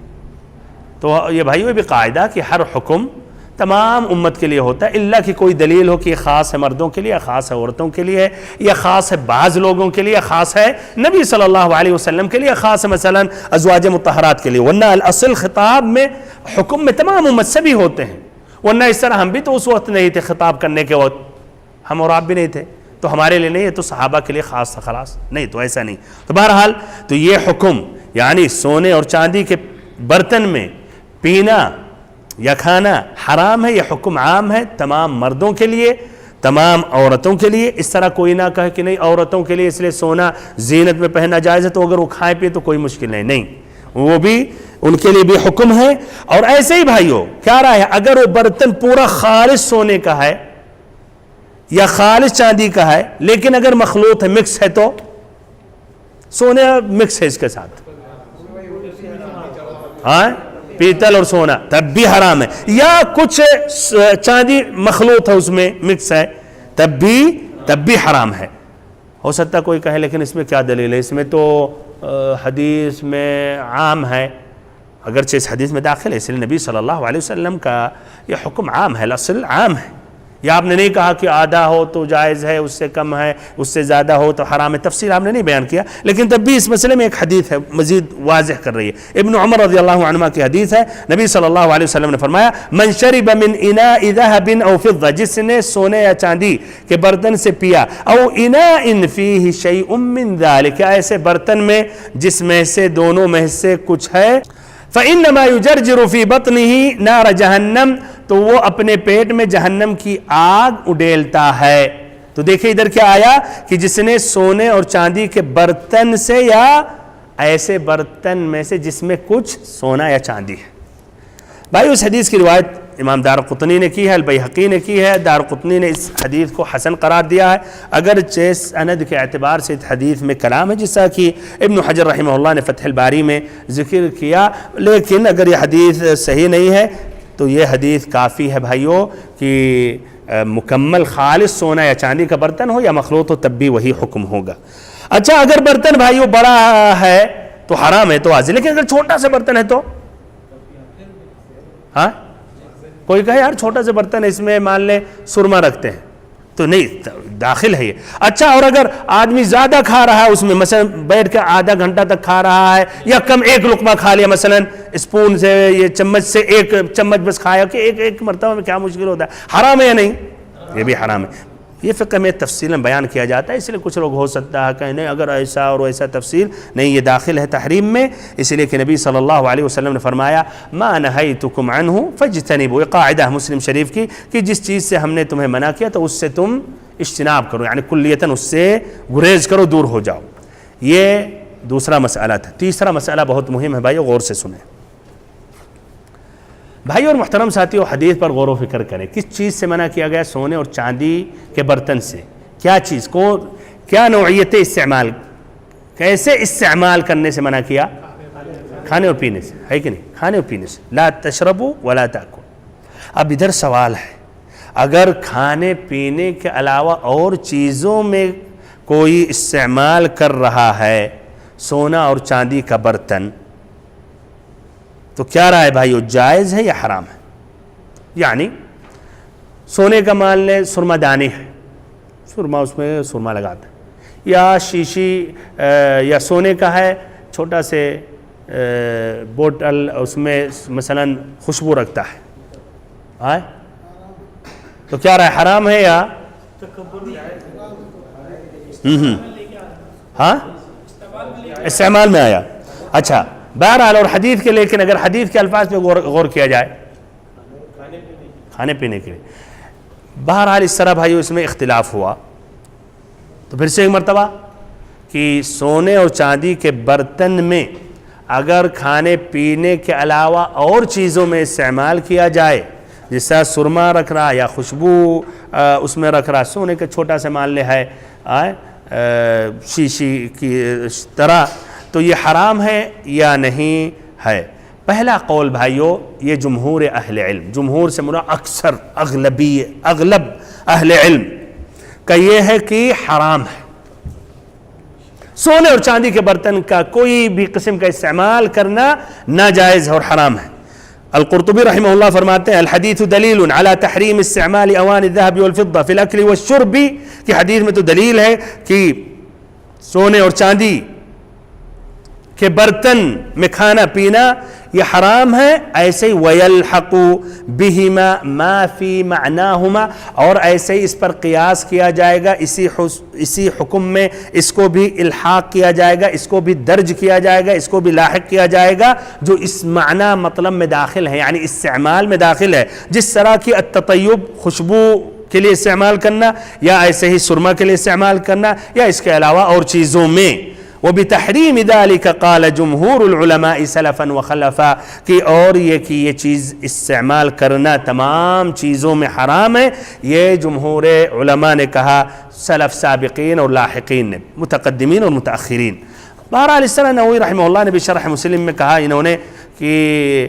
تو یہ بھائیو بھی قاعدہ کہ ہر حکم تمام امت کے لیے ہوتا ہے، الا کہ کوئی دلیل ہو کہ یہ خاص ہے مردوں کے لیے، خاص ہے عورتوں کے لیے، یا خاص ہے بعض لوگوں کے لیے، خاص ہے نبی صلی اللہ علیہ وسلم کے لیے، خاص ہے مثلا ازواج مطہرات کے لیے. ورنہ الاصل خطاب میں حکم میں تمام امت سے بھی ہوتے ہیں. ورنہ اس طرح ہم بھی تو اس وقت نہیں تھے، خطاب کرنے کے وقت ہم اور آپ بھی نہیں تھے، تو ہمارے لیے نہیں، یہ تو صحابہ کے لیے خاص تھا، خلاص نہیں، تو ایسا نہیں. تو بہرحال تو یہ حکم یعنی سونے اور چاندی کے برتن میں پینا یا کھانا حرام ہے، یہ حکم عام ہے تمام مردوں کے لیے، تمام عورتوں کے لیے. اس طرح کوئی نہ کہے کہ نہیں عورتوں کے لیے اس لیے سونا زینت میں پہننا جائز ہے، تو اگر وہ کھائے پیے تو کوئی مشکل نہیں، وہ بھی ان کے لیے بھی حکم ہے. اور ایسے ہی بھائیو کیا رہا ہے، اگر وہ برتن پورا خالص سونے کا ہے یا خالص چاندی کا ہے، لیکن اگر مخلوط ہے، مکس ہے، تو سونے مکس ہے اس کے ساتھ، ہاں پیتل اور سونا، تب بھی حرام ہے. یا کچھ چاندی مخلوط ہے، اس میں مکس ہے، تب بھی حرام ہے. ہو سکتا کوئی کہے لیکن اس میں کیا دلیل ہے؟ اس میں تو حدیث میں عام ہے، اگرچہ اس حدیث میں داخل ہے، اس لیے نبی صلی اللہ علیہ وسلم کا یہ حکم عام ہے، الاصل عام ہے، یا آپ نے نہیں کہا کہ آدھا ہو تو جائز ہے، اس سے کم ہے، اس سے زیادہ ہو تو حرام ہے، تفصیل آپ نے نہیں بیان کیا، لیکن تب بھی اس مسئلے میں ایک حدیث ہے مزید واضح کر رہی ہے۔ ابن عمر رضی اللہ عنہما کی حدیث ہے، نبی صلی اللہ علیہ وسلم نے فرمایا من شرب من اناء ذهب او فضة، جس نے سونے یا چاندی کے برتن سے پیا، او اناء فیہ شیء من ذلک، ایسے برتن میں جس میں سے دونوں میں سے کچھ ہے، فإنما يجرجر في بطنه نار جہنم، تو وہ اپنے پیٹ میں جہنم کی آگ اڈیلتا ہے۔ تو دیکھیں ادھر کیا آیا کہ جس نے سونے اور چاندی کے برتن سے یا ایسے برتن میں سے جس میں کچھ سونا یا چاندی ہے۔ بھائی اس حدیث کی روایت امام دارقطنی نے کی ہے، البیہقی نے کی ہے، دارقطنی نے اس حدیث کو حسن قرار دیا ہے، اگرچہ سند کے اعتبار سے اس حدیث میں کلام ہے جیسا کہ ابن حجر رحمہ اللہ نے فتح الباری میں ذکر کیا، لیکن اگر یہ حدیث صحیح نہیں ہے تو یہ حدیث کافی ہے بھائیوں کہ مکمل خالص سونا یا چاندی کا برتن ہو یا مخلوط ہو تب بھی وہی حکم ہوگا۔ اچھا اگر برتن بھائیوں بڑا ہے تو حرام ہے تو واضح، لیکن اگر چھوٹا سا برتن ہے تو ہاں کوئی کہے یار چھوٹا سا برتن ہے اس میں مان لیں سرما رکھتے ہیں تو نہیں داخل ہے یہ۔ اچھا اور اگر آدمی زیادہ کھا رہا ہے اس میں، مثلا بیٹھ کے آدھا گھنٹہ تک کھا رہا ہے یا کم ایک لقمہ کھا لیا، مثلا اسپون سے یہ چمچ سے ایک چمچ بس کھایا کہ ایک مرتبہ میں کیا مشکل ہوتا ہے، حرام ہے یا نہیں؟ یہ بھی حرام ہے۔ یہ فقہ میں تفصیل بیان کیا جاتا ہے، اس لیے کچھ لوگ ہو سکتا ہے کہ نہیں اگر ایسا اور ایسا تفصیل نہیں، یہ داخل ہے تحریم میں، اس لیے کہ نبی صلی اللہ علیہ وسلم نے فرمایا ما نہیتکم عنہ فاجتنبوا، یہ قاعدہ ہے مسلم شریف کی کہ جس چیز سے ہم نے تمہیں منع کیا تو اس سے تم اجتناب کرو، یعنی کلیتاً اس سے گریز کرو، دور ہو جاؤ۔ یہ دوسرا مسئلہ تھا۔ تیسرا مسئلہ بہت مہم ہے بھائیو، غور سے سنیں بھائی اور محترم ساتھیو، حدیث پر غور و فکر کریں، کس چیز سے منع کیا گیا؟ سونے اور چاندی کے برتن سے۔ کیا چیز کو، کیا نوعیت استعمال، کیسے استعمال کرنے سے منع کیا؟ کھانے اور پینے سے، ہے کہ نہیں؟ کھانے اور پینے سے، لا تشربوا ولا تاکلوا۔ اب ادھر سوال ہے، اگر کھانے پینے کے علاوہ اور چیزوں میں کوئی استعمال کر رہا ہے سونا اور چاندی کا برتن، تو کیا رائے بھائیو، جائز ہے یا حرام ہے؟ یعنی سونے کا مان لیں سرما دانی ہے، سرما اس میں سرما لگاتا ہے، یا شیشی یا سونے کا ہے چھوٹا سے بوٹل، اس میں مثلا خوشبو رکھتا ہے، تو کیا رائے، حرام ہے یا ہاں استعمال میں آیا؟ اچھا بہرحال اور حدیث کے، لیکن اگر حدیث کے الفاظ پہ غور کیا جائے کھانے پینے کے لیے، بہرحال اس طرح بھائیو اس میں اختلاف ہوا، تو پھر سے ایک مرتبہ کہ سونے اور چاندی کے برتن میں اگر کھانے پینے کے علاوہ اور چیزوں میں استعمال کیا جائے، جس طرح سرما رکھ رہا یا خوشبو اس میں رکھ رہا، سونے کا چھوٹا سے مان لے ہے شیشی کی طرح، تو یہ حرام ہے یا نہیں ہے؟ پہلا قول بھائیو، یہ جمہور اہل علم، جمہور سے مراد اکثر اغلب اہل علم کا یہ ہے کہ حرام ہے، سونے اور چاندی کے برتن کا کوئی بھی قسم کا استعمال کرنا ناجائز اور حرام ہے۔ القرطبی رحمہ اللہ فرماتے ہیں الحدیث دلیل علی تحریم استعمال اوان الذهب والفضة فی الاکل والشرب، کہ حدیث میں تو دلیل ہے کہ سونے اور چاندی کہ برتن میں کھانا پینا یہ حرام ہے، ایسے ہی وَيَلْحَقُ بِهِمَا مَا فِي مَعْنَاهُمَا، اور ایسے ہی اس پر قیاس کیا جائے گا، اسی حکم میں اس کو بھی الحاق کیا جائے گا، اس کو بھی درج کیا جائے گا، اس کو بھی لاحق کیا جائے گا جو اس معنی مطلب میں داخل ہے، یعنی استعمال میں داخل ہے، جس طرح کی التطیب خوشبو کے لیے استعمال کرنا، یا ایسے ہی سرما کے لیے استعمال کرنا، یا اس کے علاوہ اور چیزوں میں۔ وبتحریم ذلك قال جمہور العلماء سلفا وخلفا، کہ اور یہ کہ یہ چیز استعمال کرنا تمام چیزوں میں حرام ہے، یہ جمہور علماء نے کہا، سلف سابقین اور لاحقین نے، متقدمین اور متاخرین۔ بہرحال اس طرح نووی رحمہ اللہ نے بھی شرح مسلم میں کہا، انہوں نے کہ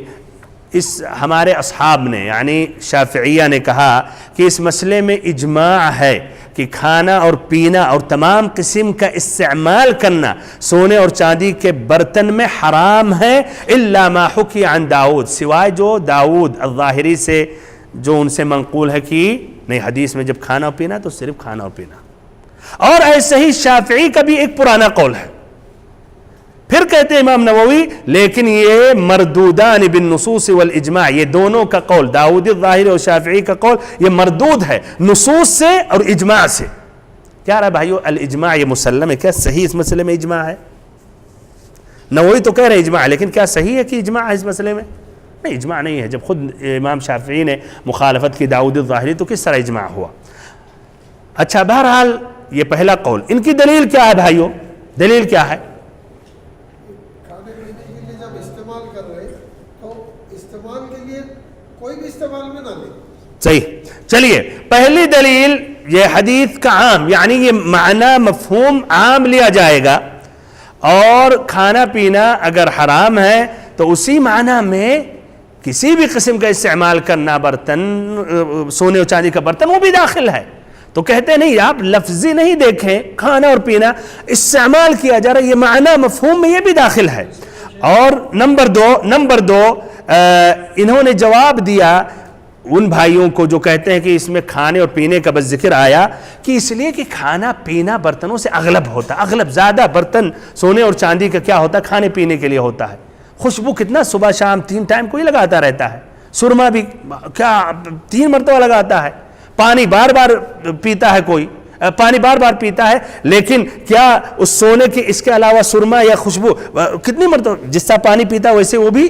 اس ہمارے اصحاب نے یعنی شافعیہ نے کہا کہ اس مسئلے میں اجماع ہے کہ کھانا اور پینا اور تمام قسم کا استعمال کرنا سونے اور چاندی کے برتن میں حرام ہے، الا ما حکی عن داؤد، سوائے جو داؤد الظاہری سے جو ان سے منقول ہے کہ نہیں، حدیث میں جب کھانا اور پینا تو صرف کھانا اور پینا. اور ایسے ہی شافعی کا بھی ایک پرانا قول ہے. پھر کہتے ہیں امام نووی لیکن یہ مردودان بالنصوص والاجماع، یہ دونوں کا قول، داؤدی الظاہری اور شافعی کا قول، یہ مردود ہے نصوص سے اور اجماع سے. کیا رہا بھائیو؟ الاجماع یہ مسلم ہے، کیا صحیح اس مسئلے میں اجماع ہے؟ نووی تو کہہ رہے اجماع، لیکن کیا صحیح ہے کہ اجماع ہے اس مسئلے میں؟ نہیں، اجماع نہیں ہے. جب خود امام شافعی نے مخالفت کی داؤد الظاہری تو کس طرح اجماع ہوا؟ اچھا، بہرحال یہ پہلا قول. ان کی دلیل کیا ہے بھائیو؟ دلیل کیا ہے؟ کھانے پینے کے لیے جب استعمال کر رہے تو استعمال کے لیے کوئی بھی استعمال میں نہ لے. صحیح. چلیے، پہلی دلیل یہ حدیث کا عام، یعنی یہ معنی مفہوم عام لیا جائے گا، اور کھانا پینا اگر حرام ہے تو اسی معنی میں کسی بھی قسم کا استعمال کرنا، برتن، سونے اور چاندی کا برتن، وہ بھی داخل ہے. تو کہتے نہیں، آپ لفظی نہیں دیکھیں، کھانا اور پینا استعمال کیا جا رہا ہے، یہ معنی مفہوم میں یہ بھی داخل ہے. اور نمبر دو انہوں نے جواب دیا ان بھائیوں کو جو کہتے ہیں کہ اس میں کھانے اور پینے کا بس ذکر آیا کہ اس لیے کہ کھانا پینا برتنوں سے اغلب ہوتا، اغلب زیادہ برتن سونے اور چاندی کا کیا ہوتا ہے؟ کھانے پینے کے لیے ہوتا ہے. خوشبو کتنا صبح شام 3 ٹائم کوئی لگاتا رہتا ہے، سرما بھی کیا 3 مرتبہ لگاتا ہے، پانی بار بار پیتا ہے، کوئی پانی بار بار پیتا ہے، لیکن کیا اس سونے کے اس کے علاوہ سرما یا خوشبو کتنی مرتبہ جس طرح پانی پیتا ویسے وہ بھی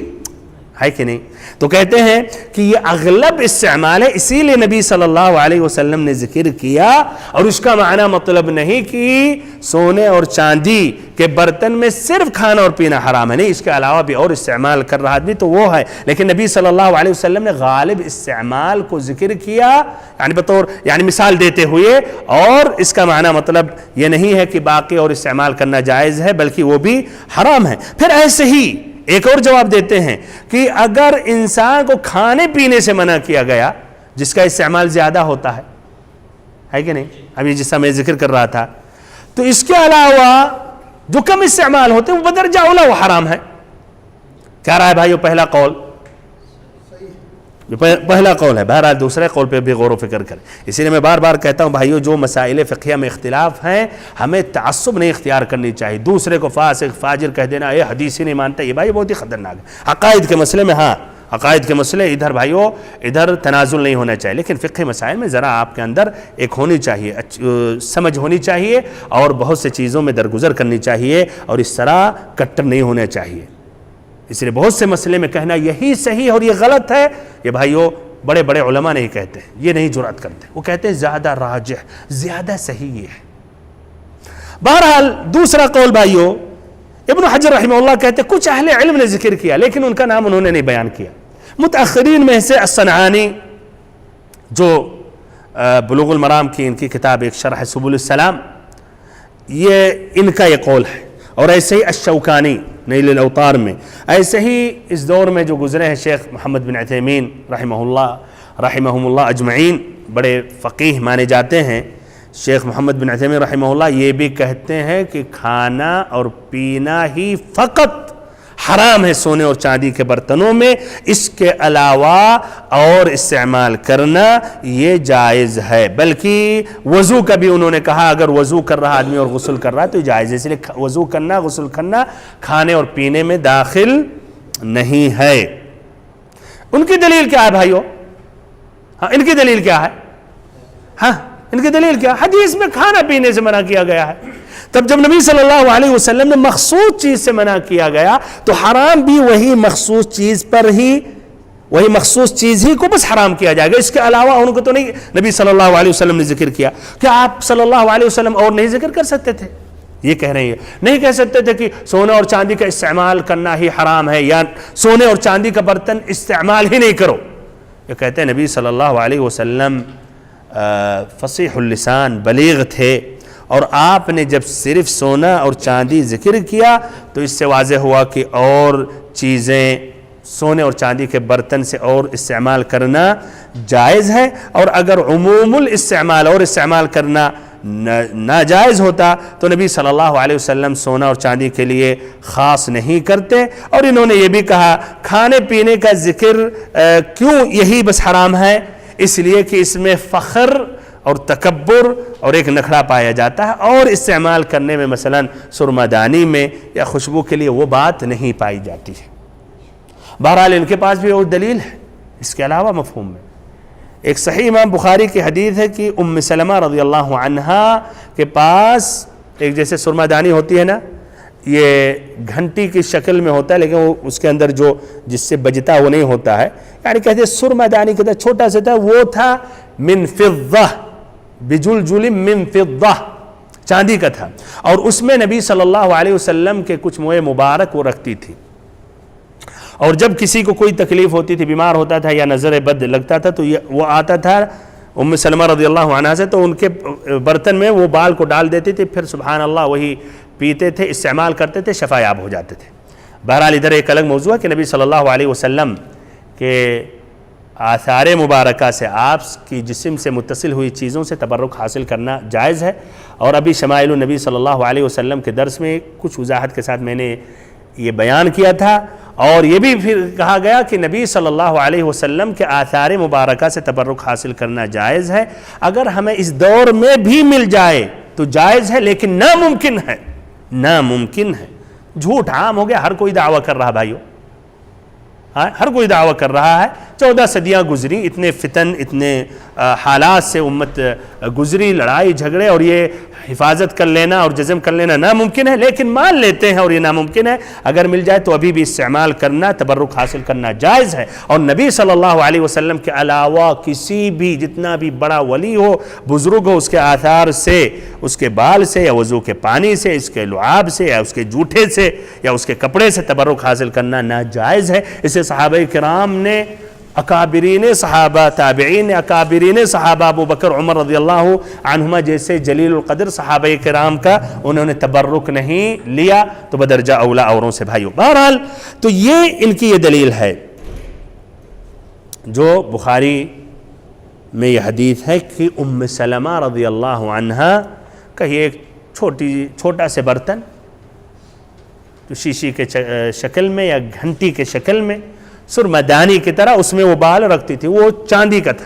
ہے کہ نہیں؟ تو کہتے ہیں کہ یہ اغلب استعمال ہے، اسی لیے نبی صلی اللہ علیہ وسلم نے ذکر کیا. اور اس کا معنی مطلب نہیں کہ سونے اور چاندی کے برتن میں صرف کھانا اور پینا حرام ہے، نہیں، اس کے علاوہ بھی اور استعمال کر رہا آدمی تو وہ ہے. لیکن نبی صلی اللہ علیہ وسلم نے غالب استعمال کو ذکر کیا، یعنی بطور یعنی مثال دیتے ہوئے، اور اس کا معنی مطلب یہ نہیں ہے کہ باقی اور استعمال کرنا جائز ہے، بلکہ وہ بھی حرام ہے. پھر ایسے ہی ایک اور جواب دیتے ہیں کہ اگر انسان کو کھانے پینے سے منع کیا گیا جس کا استعمال زیادہ ہوتا ہے کہ نہیں؟ ابھی جس طرح میں ذکر کر رہا تھا، تو اس کے علاوہ جو کم استعمال ہوتے ہیں وہ بدرجہ اولا وہ حرام ہے. کیا رہا ہے بھائیو؟ پہلا قول پہلا قول ہے. بہرحال دوسرے قول پہ بھی غور و فکر کریں. اسی لیے میں بار بار کہتا ہوں بھائیو، جو مسائل فقہیہ میں اختلاف ہیں ہمیں تعصب نہیں اختیار کرنی چاہیے. دوسرے کو فاسق فاجر کہہ دینا، یہ حدیث ہی نہیں مانتا، یہ بھائی بہت ہی خطرناک ہے. عقائد کے مسئلے میں عقائد کے مسئلے ادھر بھائیو ادھر تنازل نہیں ہونا چاہیے، لیکن فقہ مسائل میں ذرا آپ کے اندر ایک ہونی چاہیے، سمجھ ہونی چاہیے، اور بہت سے چیزوں میں درگزر کرنی چاہیے، اور اس طرح کٹر نہیں ہونا چاہیے. اس لیے بہت سے مسئلے میں کہنا یہی صحیح اور یہ غلط ہے، یہ بھائیو بڑے بڑے علماء نہیں کہتے، یہ نہیں جرأت کرتے. وہ کہتے ہیں زیادہ راجح، زیادہ صحیح یہ ہے. بہرحال دوسرا قول بھائیو، ابن حجر رحمہ اللہ کہتے ہیں کچھ اہل علم نے ذکر کیا، لیکن ان کا نام انہوں نے نہیں بیان کیا. متأخرین میں سے الصنعانی جو بلوغ المرام کی ان کی کتاب ایک شرح سبل السلام، یہ ان کا یہ قول ہے. اور ایسے ہی الشوکانی نیل الاوطار میں، ایسے ہی اس دور میں جو گزرے ہیں شیخ محمد بن عثیمین رحمہم اللہ اجمعین، بڑے فقیہ مانے جاتے ہیں. شیخ محمد بن عثیمین رحمہ اللہ یہ بھی کہتے ہیں کہ کھانا اور پینا ہی فقط حرام ہے سونے اور چاندی کے برتنوں میں، اس کے علاوہ اور استعمال کرنا یہ جائز ہے. بلکہ وضو کا بھی انہوں نے کہا اگر وضو کر رہا آدمی اور غسل کر رہا ہے تو جائز ہے. اس لیے وضو کرنا غسل کرنا کھانے اور پینے میں داخل نہیں ہے. ان کی دلیل کیا ہے بھائیو؟ ان کی دلیل کیا ہے؟ ان کی دلیل کیا؟ حدیث میں کھانا پینے سے منع کیا گیا ہے. تب جب نبی صلی اللہ علیہ وسلم نے مخصوص چیز سے منع کیا گیا تو حرام بھی وہی مخصوص چیز پر ہی، وہی مخصوص چیز ہی کو بس حرام کیا جائے گا. اس کے علاوہ ان کو تو نہیں نبی صلی اللہ علیہ وسلم نے ذکر کیا. کیا آپ صلی اللہ علیہ وسلم اور نہیں ذکر کر سکتے تھے؟ یہ کہہ رہے ہیں نہیں کہہ سکتے تھے کہ سونا اور چاندی کا استعمال کرنا ہی حرام ہے، یا سونے اور چاندی کا برتن استعمال ہی نہیں کرو. یہ کہتے ہیں نبی صلی اللہ علیہ وسلم فصیح اللسان بلیغ تھے، اور آپ نے جب صرف سونا اور چاندی ذکر کیا تو اس سے واضح ہوا کہ اور چیزیں سونے اور چاندی کے برتن سے اور استعمال کرنا جائز ہے. اور اگر عموم الاستعمال اور استعمال کرنا ناجائز ہوتا تو نبی صلی اللہ علیہ وسلم سونا اور چاندی کے لیے خاص نہیں کرتے. اور انہوں نے یہ بھی کہا کھانے پینے کا ذکر کیوں یہی بس حرام ہے، اس لیے کہ اس میں فخر اور تکبر اور ایک نخڑا پایا جاتا ہے، اور استعمال کرنے میں مثلا سرما دانی میں یا خوشبو کے لیے وہ بات نہیں پائی جاتی ہے۔ بہرحال ان کے پاس بھی اور دلیل ہے اس کے علاوہ مفہوم میں۔ ایک صحیح امام بخاری کی حدیث ہے کہ ام سلمہ رضی اللہ عنہا کے پاس ایک جیسے سرما دانی ہوتی ہے نا، یہ گھنٹی کی شکل میں ہوتا ہے لیکن وہ اس کے اندر جو جس سے بجتا وہ نہیں ہوتا ہے، یعنی کہتے ہیں سرما دانی کہتا چھوٹا سا تھا، وہ تھا من فضہ، بجلجل من فضہ، چاندی کا تھا، اور اس میں نبی صلی اللہ علیہ وسلم کے کچھ موئے مبارک وہ رکھتی تھی، اور جب کسی کو کوئی تکلیف ہوتی تھی، بیمار ہوتا تھا یا نظر بد لگتا تھا تو وہ آتا تھا ام سلمہ رضی اللہ عنہا سے، تو ان کے برتن میں وہ بال کو ڈال دیتی تھی، پھر سبحان اللہ وہی پیتے تھے، استعمال کرتے تھے، شفا یاب ہو جاتے تھے۔ بہرحال ادھر ایک الگ موضوع ہے کہ نبی صلی اللہ علیہ وسلم کے آثار مبارکہ سے، آپ کی جسم سے متصل ہوئی چیزوں سے تبرک حاصل کرنا جائز ہے، اور ابھی شمائل النبی صلی اللہ علیہ وسلم کے درس میں کچھ وضاحت کے ساتھ میں نے یہ بیان کیا تھا، اور یہ بھی پھر کہا گیا کہ نبی صلی اللہ علیہ وسلم کے آثار مبارکہ سے تبرک حاصل کرنا جائز ہے، اگر ہمیں اس دور میں بھی مل جائے تو جائز ہے، لیکن ناممکن ہے، ناممکن ہے۔ جھوٹ عام ہو گیا، ہر کوئی دعویٰ کر رہا بھائیو، ہر کوئی دعویٰ کر رہا ہے۔ 14 صدیاں گزری، اتنے فتن، اتنے حالات سے امت گزری، لڑائی جھگڑے، اور یہ حفاظت کر لینا اور جزم کر لینا ناممکن ہے، لیکن مان لیتے ہیں اور یہ ناممکن ہے، اگر مل جائے تو ابھی بھی استعمال کرنا، تبرک حاصل کرنا جائز ہے۔ اور نبی صلی اللہ علیہ وسلم کے علاوہ کسی بھی جتنا بھی بڑا ولی ہو، بزرگ ہو، اس کے آثار سے، اس کے بال سے یا وضو کے پانی سے، اس کے لعاب سے یا اس کے جوٹے سے یا اس کے کپڑے سے تبرک حاصل کرنا ناجائز ہے۔ اسے صحابہ کرام نے، اکابرین صحابہ، تابعین نے، اکابرین صحابہ ابو بکر عمر رضی اللہ عنہما جیسے جلیل القدر صحابہ کرام کا انہوں نے تبرک نہیں لیا، تو بدرجہ اولا اوروں سے بھائیو۔ بہرحال تو یہ ان کی یہ دلیل ہے جو بخاری میں یہ حدیث ہے کہ ام سلمہ رضی اللہ عنہا کا یہ ایک چھوٹا سے برتن جو شیشی کے شکل میں یا گھنٹی کے شکل میں سرما دانی کی طرح اس میں وہ بال رکھتی تھی، وہ چاندی کا تھا،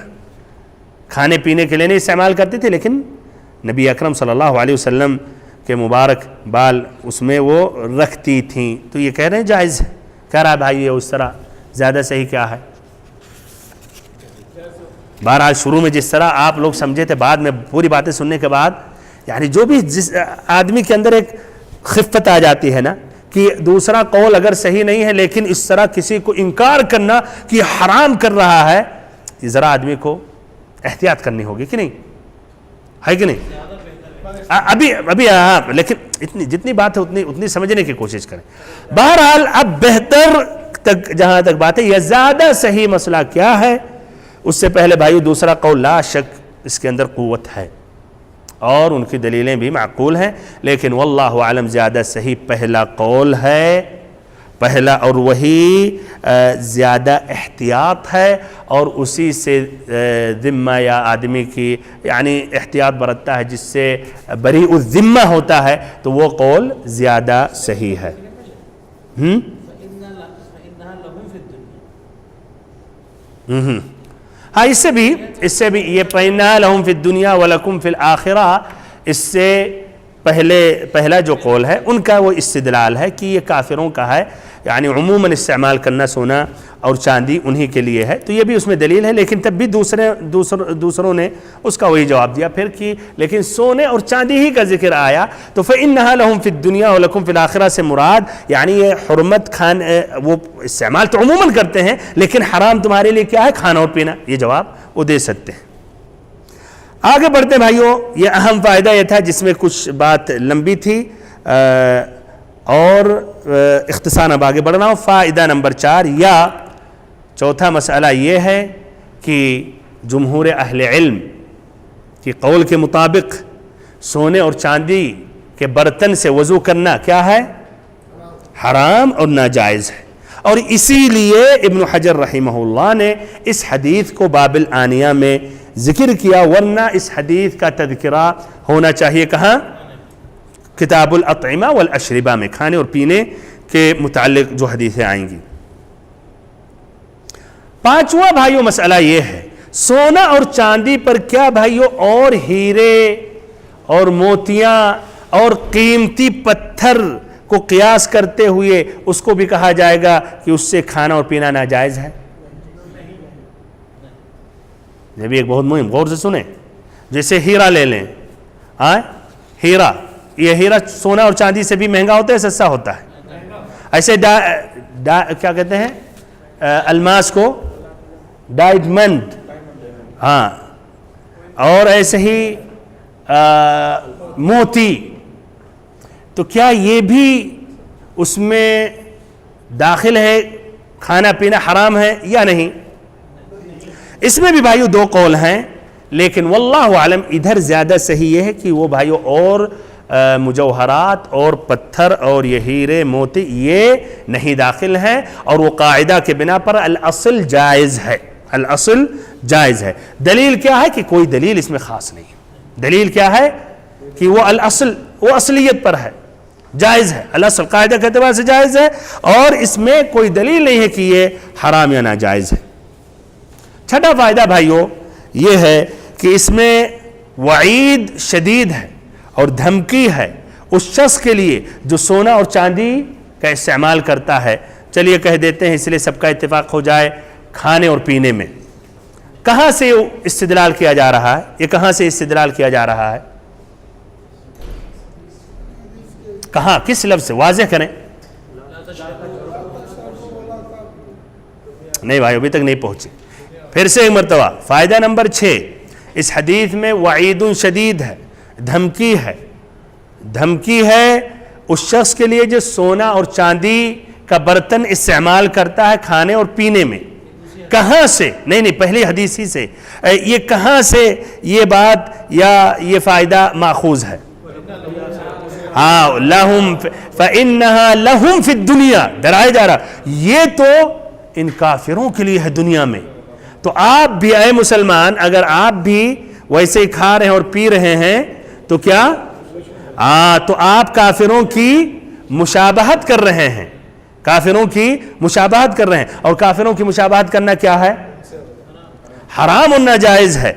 کھانے پینے کے لیے نہیں استعمال کرتی تھی، لیکن نبی اکرم صلی اللہ علیہ وسلم کے مبارک بال اس میں وہ رکھتی تھیں، تو یہ کہہ رہے ہیں جائز ہے۔ کہہ رہا بھائی یہ اس طرح زیادہ صحیح کیا ہے؟ بہرحال شروع میں جس طرح آپ لوگ سمجھے تھے، بعد میں پوری باتیں سننے کے بعد یعنی جو بھی جس آدمی کے اندر ایک خفت آ جاتی ہے نا کہ دوسرا قول اگر صحیح نہیں ہے لیکن اس طرح کسی کو انکار کرنا کہ حرام کر رہا ہے، یہ ذرا آدمی کو احتیاط کرنی ہوگی کہ نہیں ہے کہ نہیں؟ ابھی ہاں، لیکن جتنی بات ہے اتنی سمجھنے کی کوشش کریں۔ بہرحال اب بہتر تک جہاں تک بات ہے، یہ زیادہ صحیح مسئلہ کیا ہے، اس سے پہلے بھائیو دوسرا قول لا شک اس کے اندر قوت ہے اور ان کی دلیلیں بھی معقول ہیں، لیکن واللہ عالم زیادہ صحیح پہلا قول ہے، پہلا، اور وہی زیادہ احتیاط ہے، اور اسی سے ذمہ یا آدمی کی یعنی احتیاط برتتا ہے جس سے بریء الذمہ ہوتا ہے، تو وہ قول زیادہ صحیح ہے۔ ہاں اس سے بھی یہ فَإِنَّهَا لَهُمْ فِي الدُّنْيَا وَلَكُمْ فِي الْآخِرَةِ، اس سے پہلا جو قول ہے ان کا وہ استدلال ہے کہ یہ کافروں کا ہے، یعنی عموماً استعمال کرنا سونا اور چاندی انہی کے لیے ہے، تو یہ بھی اس میں دلیل ہے، لیکن تب بھی دوسروں نے اس کا وہی جواب دیا پھر کہ لیکن سونے اور چاندی ہی کا ذکر آیا، تو فَإِنَّهَا لَهُمْ فِي الدُّنْيَا وَلَكُمْ فِي الْآخِرَةِ سے مراد یعنی یہ حرمت وہ استعمال تو عموماً کرتے ہیں لیکن حرام تمہارے لیے کیا ہے؟ کھانا اور پینا، یہ جواب وہ دے سکتے ہیں۔ آگے بڑھتے بھائیوں، یہ اہم فائدہ یہ تھا جس میں کچھ بات لمبی تھی اور اختصار اب آگے بڑھ رہا ہوں۔ فائدہ نمبر 4 یا چوتھا مسئلہ یہ ہے کہ جمہور اہل علم کی قول کے مطابق سونے اور چاندی کے برتن سے وضو کرنا کیا ہے؟ حرام اور ناجائز ہے، اور اسی لیے ابن حجر رحمہ اللہ نے اس حدیث کو باب الآنیہ میں ذکر کیا، ورنہ اس حدیث کا تذکرہ ہونا چاہیے کہاں؟ کتاب الاطعمہ والاشربہ میں، کھانے اور پینے کے متعلق جو حدیثیں آئیں گی۔ پانچواں بھائیوں مسئلہ یہ ہے، سونا اور چاندی پر کیا بھائیو اور ہیرے اور موتیاں اور قیمتی پتھر کو قیاس کرتے ہوئے اس کو بھی کہا جائے گا کہ اس سے کھانا اور پینا ناجائز ہے؟ یہ بھی ایک بہت مہم، غور سے سنیں. جیسے ہیرا لے لیں، ہیرا، یہ ہیرا سونا اور چاندی سے بھی مہنگا ہوتا ہے، سستا ہوتا ہے. ایسے کیا کہتے ہیں الماس کو؟ ڈائمنڈ. ہاں، اور ایسے ہی موتی. تو کیا یہ بھی اس میں داخل ہے؟ کھانا پینا حرام ہے یا نہیں؟ اس میں بھی بھائیو دو قول ہیں، لیکن واللہ عالم ادھر زیادہ صحیح یہ ہے کہ وہ بھائیو اور مجوہرات اور پتھر اور یہ ہیرے موتی یہ نہیں داخل ہیں، اور وہ قاعدہ کے بنا پر الاصل جائز ہے. الاصل جائز ہے. دلیل کیا ہے؟ کہ کوئی دلیل اس میں خاص نہیں. دلیل کیا ہے؟ کہ وہ الاصل، وہ اصلیت پر ہے، جائز ہے. الاصل قاعدہ کے اعتبار سے جائز ہے، اور اس میں کوئی دلیل نہیں ہے کہ یہ حرام یا ناجائز ہے. چھٹا فائدہ بھائیو یہ ہے کہ اس میں وعید شدید ہے اور دھمکی ہے اس شخص کے لیے جو سونا اور چاندی کا استعمال کرتا ہے. چلیے کہہ دیتے ہیں اس لیے سب کا اتفاق ہو جائے، کھانے اور پینے میں کہاں سے استدلال کیا جا رہا ہے؟ یہ کہاں سے استدلال کیا جا رہا ہے؟ کہاں، کس لفظ سے؟ واضح کریں. نہیں بھائی ابھی تک نہیں پہنچے. پھر سے ایک مرتبہ فائدہ نمبر 6، اس حدیث میں وعید شدید ہے، دھمکی ہے. دھمکی ہے اس شخص کے لیے جو سونا اور چاندی کا برتن استعمال کرتا ہے کھانے اور پینے میں. کہاں سے؟ نہیں پہلی حدیث ہی سے. یہ کہاں سے یہ بات یا یہ فائدہ ماخوذ ہے؟ ہاں، لہم فإنہا لہم فی الدنیا، ڈرایا جا رہا یہ تو ان کافروں کے لیے ہے دنیا میں. تو آپ بھی اے مسلمان اگر آپ بھی ویسے ہی کھا رہے ہیں اور پی رہے ہیں تو کیا؟ تو آپ کافروں کی مشابہت کر رہے ہیں. کافروں کی مشابہت کر رہے ہیں، اور کافروں کی مشابہت کرنا کیا ہے؟ حرام اور ناجائز ہے.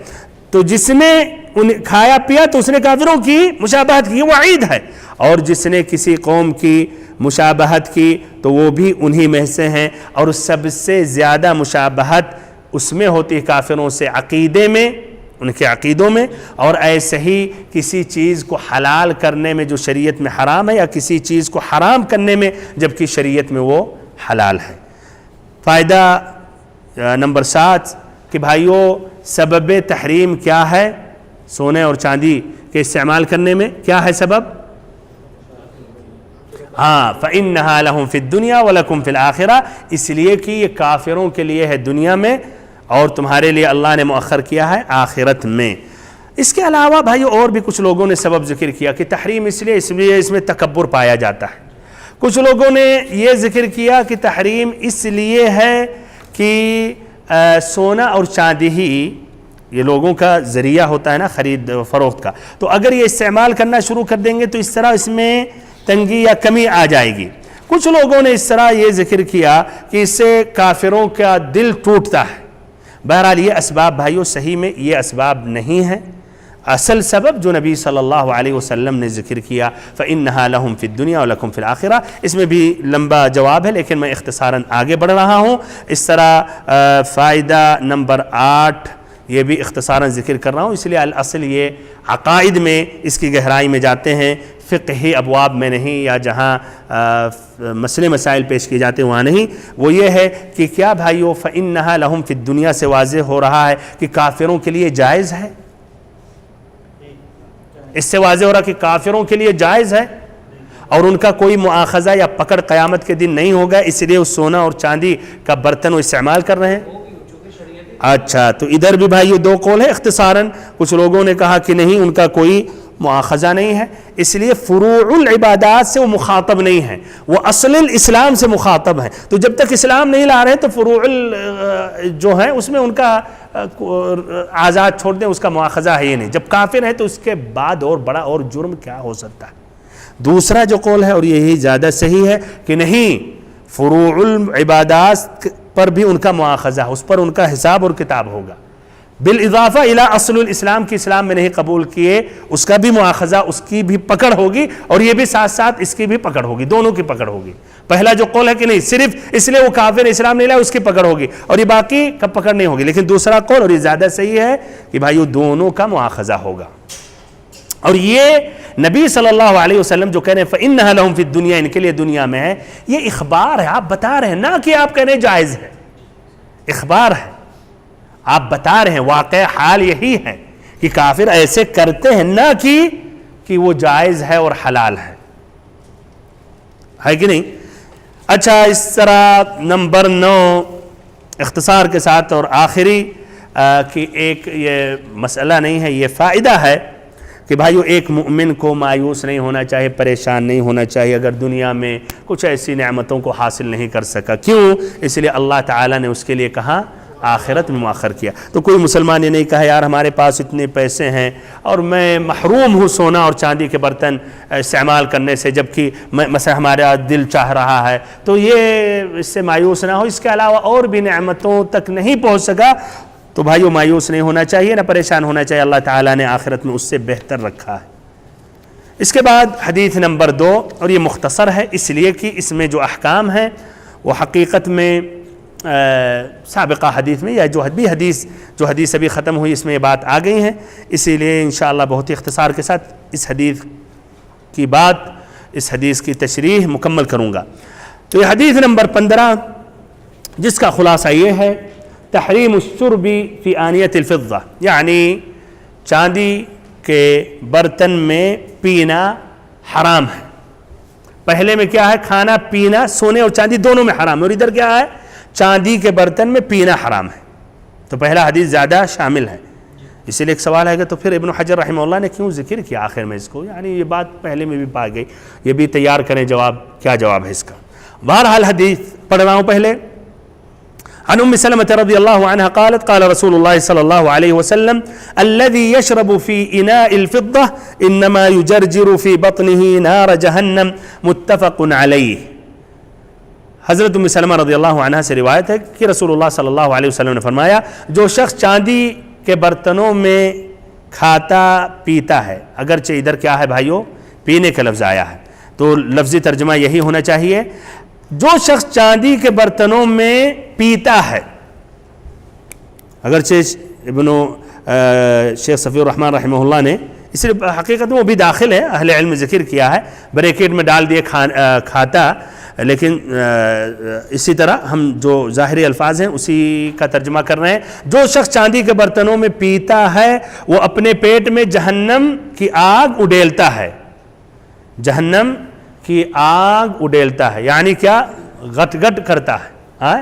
تو جس نے کھایا پیا تو اس نے کافروں کی مشابہت کی، وعید ہے. اور جس نے کسی قوم کی مشابہت کی تو وہ بھی انہی میں سے ہیں. اور سب سے زیادہ مشابہت اس میں ہوتی ہے کافروں سے عقیدے میں، ان کے عقیدوں میں، اور ایسے ہی کسی چیز کو حلال کرنے میں جو شریعت میں حرام ہے، یا کسی چیز کو حرام کرنے میں جبکہ شریعت میں وہ حلال ہے. فائدہ نمبر 7 کہ بھائیو سبب تحریم کیا ہے سونے اور چاندی کے استعمال کرنے میں؟ کیا ہے سبب؟ فَإِنَّهَا لَهُمْ فِي الدُّنْيَا وَلَكُمْ فِي الْآخِرَةِ، اس لیے کہ یہ کافروں کے لیے ہے دنیا میں اور تمہارے لیے اللہ نے مؤخر کیا ہے آخرت میں. اس کے علاوہ بھائی اور بھی کچھ لوگوں نے سبب ذکر کیا کہ تحریم اس لیے اس میں تکبر پایا جاتا ہے. کچھ لوگوں نے یہ ذکر کیا کہ تحریم اس لیے ہے کہ سونا اور چاندی ہی یہ لوگوں کا ذریعہ ہوتا ہے نا خرید فروخت کا، تو اگر یہ استعمال کرنا شروع کر دیں گے تو اس طرح اس میں تنگی یا کمی آ جائے گی. کچھ لوگوں نے اس طرح یہ ذکر کیا کہ اس سے کافروں کا دل ٹوٹتا ہے. بہرحال یہ اسباب بھائیو صحیح میں یہ اسباب نہیں ہیں. اصل سبب جو نبی صلی اللہ علیہ وسلم نے ذکر کیا فَإِنَّهَا لَهُمْ فِي الدُّنْيَا وَلَكُمْ فِي الْآخِرَةِ، اس میں بھی لمبا جواب ہے لیکن میں اختصاراً آگے بڑھ رہا ہوں. اس طرح فائدہ نمبر 8 یہ بھی اختصاراً ذکر کر رہا ہوں، اس لیے الاصل یہ عقائد میں اس کی گہرائی میں جاتے ہیں، فقہی ابواب میں نہیں، یا جہاں مسئلے مسائل پیش کیے جاتے ہیں وہاں نہیں. وہ یہ ہے کہ کیا بھائیو فَإِنَّهَا لَهُمْ فِي الدُّنْيَا سے واضح ہو رہا ہے کہ کافروں کے لیے جائز ہے. اس سے واضح ہو رہا کہ کافروں کے لیے جائز ہے اور ان کا کوئی مؤاخذہ یا پکڑ قیامت کے دن نہیں ہوگا، اس لیے وہ سونا اور چاندی کا برتن وہ استعمال کر رہے ہیں. اچھا، تو ادھر بھی بھائی یہ دو قول ہے اختصاراً. کچھ لوگوں نے کہا کہ نہیں ان کا کوئی مؤاخذہ نہیں ہے، اس لیے فروع العبادات سے وہ مخاطب نہیں ہیں، وہ اصل الاسلام سے مخاطب ہیں. تو جب تک اسلام نہیں لا رہے تو فروع جو ہیں اس میں ان کا آزاد چھوڑ دیں، اس کا مؤاخذہ ہے یہ نہیں. جب کافر ہے تو اس کے بعد اور بڑا اور جرم کیا ہو سکتا ہے. دوسرا جو قول ہے اور یہی زیادہ صحیح ہے کہ نہیں، فروع العبادات پر بھی ان کا مؤاخذہ، اس پر ان کا حساب اور کتاب ہوگا. بالاضافہ الی اصل الاسلام کی اسلام میں نہیں قبول کیے، اس کا بھی مواخذہ، اس کی بھی پکڑ ہوگی، اور یہ بھی ساتھ ساتھ اس کی بھی پکڑ ہوگی، دونوں کی پکڑ ہوگی۔ پہلا جو قول ہے کہ نہیں صرف اس لیے وہ کافر اسلام نہیں لائے، اس کی پکڑ ہوگی، اور یہ باقی کا پکڑ نہیں ہوگی۔ لیکن دوسرا قول، اور یہ زیادہ صحیح ہے، کہ بھائیو دونوں کا مواخذہ ہوگا۔ اور یہ نبی صلی اللہ علیہ وسلم جو کہہ رہے ہیں فَإِنَّهَا لَهُمْ فِي الدُّنْيَا، ان کے لیے دنیا میں ہے، یہ اخبار ہے، آپ بتا رہے ہیں، نہ کہ آپ کہہ رہے ہیں جائز ہے، اخبار ہے، آپ بتا رہے ہیں، واقع حال یہی ہے کہ کافر ایسے کرتے ہیں، نہ کہ وہ جائز ہے اور حلال ہے کہ نہیں؟ اچھا، اس طرح نمبر 9 اختصار کے ساتھ اور آخری کہ ایک یہ مسئلہ نہیں ہے، یہ فائدہ ہے کہ بھائیو ایک مومن کو مایوس نہیں ہونا چاہیے، پریشان نہیں ہونا چاہیے اگر دنیا میں کچھ ایسی نعمتوں کو حاصل نہیں کر سکا۔ کیوں؟ اس لیے اللہ تعالیٰ نے اس کے لیے کہا آخرت میں مؤخر کیا۔ تو کوئی مسلمان یہ نہیں کہا یار ہمارے پاس اتنے پیسے ہیں اور میں محروم ہوں سونا اور چاندی کے برتن استعمال کرنے سے، جبکہ مثلا ہمارا دل چاہ رہا ہے، تو یہ اس سے مایوس نہ ہو، اس کے علاوہ اور بھی نعمتوں تک نہیں پہنچ سکا تو بھائیو مایوس نہیں ہونا چاہیے، نہ پریشان ہونا چاہیے، اللہ تعالیٰ نے آخرت میں اس سے بہتر رکھا ہے۔ اس کے بعد حدیث نمبر 2، اور یہ مختصر ہے اس لیے کہ اس میں جو احکام ہیں وہ حقیقت میں سابقہ حدیث میں یا جو حدیث ابھی ختم ہوئی اس میں یہ بات آ گئی ہیں، اسی لیے انشاءاللہ بہت ہی اختصار کے ساتھ اس حدیث کی بات، اس حدیث کی تشریح مکمل کروں گا۔ تو یہ حدیث نمبر 15 جس کا خلاصہ یہ ہے تحریم الشرب فی آنیت الفضہ، یعنی چاندی کے برتن میں پینا حرام ہے۔ پہلے میں کیا ہے؟ کھانا پینا سونے اور چاندی دونوں میں حرام ہے، اور ادھر کیا ہے؟ چاندی کے برتن میں پینا حرام ہے۔ تو پہلا حدیث زیادہ شامل ہے، اسی لیے ایک سوال ہے کہ تو پھر ابن حجر رحمہ اللہ نے کیوں ذکر کیا آخر میں اس کو؟ یعنی یہ بات پہلے میں بھی پا گئی، یہ بھی تیار کریں جواب، کیا جواب ہے اس کا۔ بہرحال حدیث پڑھ رہا ہوں پہلے۔ عن ام سلمة رضی اللہ عنہ قالت قال رسول اللہ صلی اللہ علیہ وسلم الذي يشرب في اناء الفضة انما يجرجر في بطنه نار جہنم متفق علیہ۔ حضرت ام سلمہ رضی اللہ عنہ سے روایت ہے کہ رسول اللہ صلی اللہ علیہ وسلم نے فرمایا جو شخص چاندی کے برتنوں میں کھاتا پیتا ہے، اگرچہ ادھر کیا ہے بھائیو؟ پینے کا لفظ آیا ہے، تو لفظی ترجمہ یہی ہونا چاہیے، جو شخص چاندی کے برتنوں میں پیتا ہے، اگرچہ شیخ صفی الرحمن رحمہ اللہ نے اس لیے حقیقت میں وہ بھی داخل ہے، اہل علم ذکر کیا ہے، بریکٹ میں ڈال دیے کھاتا، لیکن اسی طرح ہم جو ظاہری الفاظ ہیں اسی کا ترجمہ کر رہے ہیں۔ جو شخص چاندی کے برتنوں میں پیتا ہے وہ اپنے پیٹ میں جہنم کی آگ اڈیلتا ہے، جہنم کی آگ اڈیلتا ہے، یعنی کیا؟ غٹ غٹ کرتا ہے،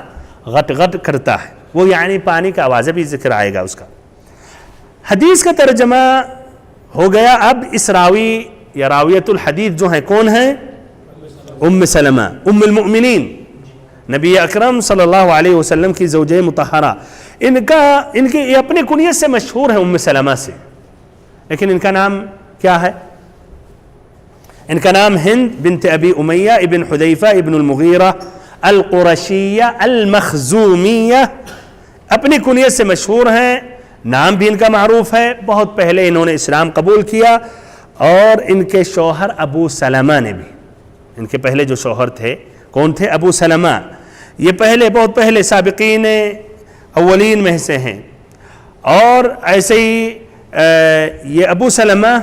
غٹ غٹ کرتا ہے، وہ یعنی پانی کا آواز بھی ذکر آئے گا اس کا۔ حدیث کا ترجمہ ہو گیا۔ اب اس راوی یا راویت الحدیث جو ہیں کون ہیں؟ ام سلمہ ام المؤمنین، نبی اکرم صلی اللہ علیہ وسلم کی زوجہ مطہرہ۔ ان کی اپنے کنیت سے مشہور ہے ام سلمہ سے، لیکن ان کا نام کیا ہے؟ ان کا نام ہند بنت ابی امیہ ابن حذیفہ ابن المغیرہ القرشیہ المخزومیہ، اپنی کنیت سے مشہور ہیں، نام بھی ان کا معروف ہے۔ بہت پہلے انہوں نے اسلام قبول کیا، اور ان کے شوہر ابو سلمہ نے بھی، ان کے پہلے جو شوہر تھے کون تھے؟ ابو سلمہ، یہ پہلے بہت پہلے سابقین اولین میں سے ہیں۔ اور ایسے ہی یہ ابو سلمہ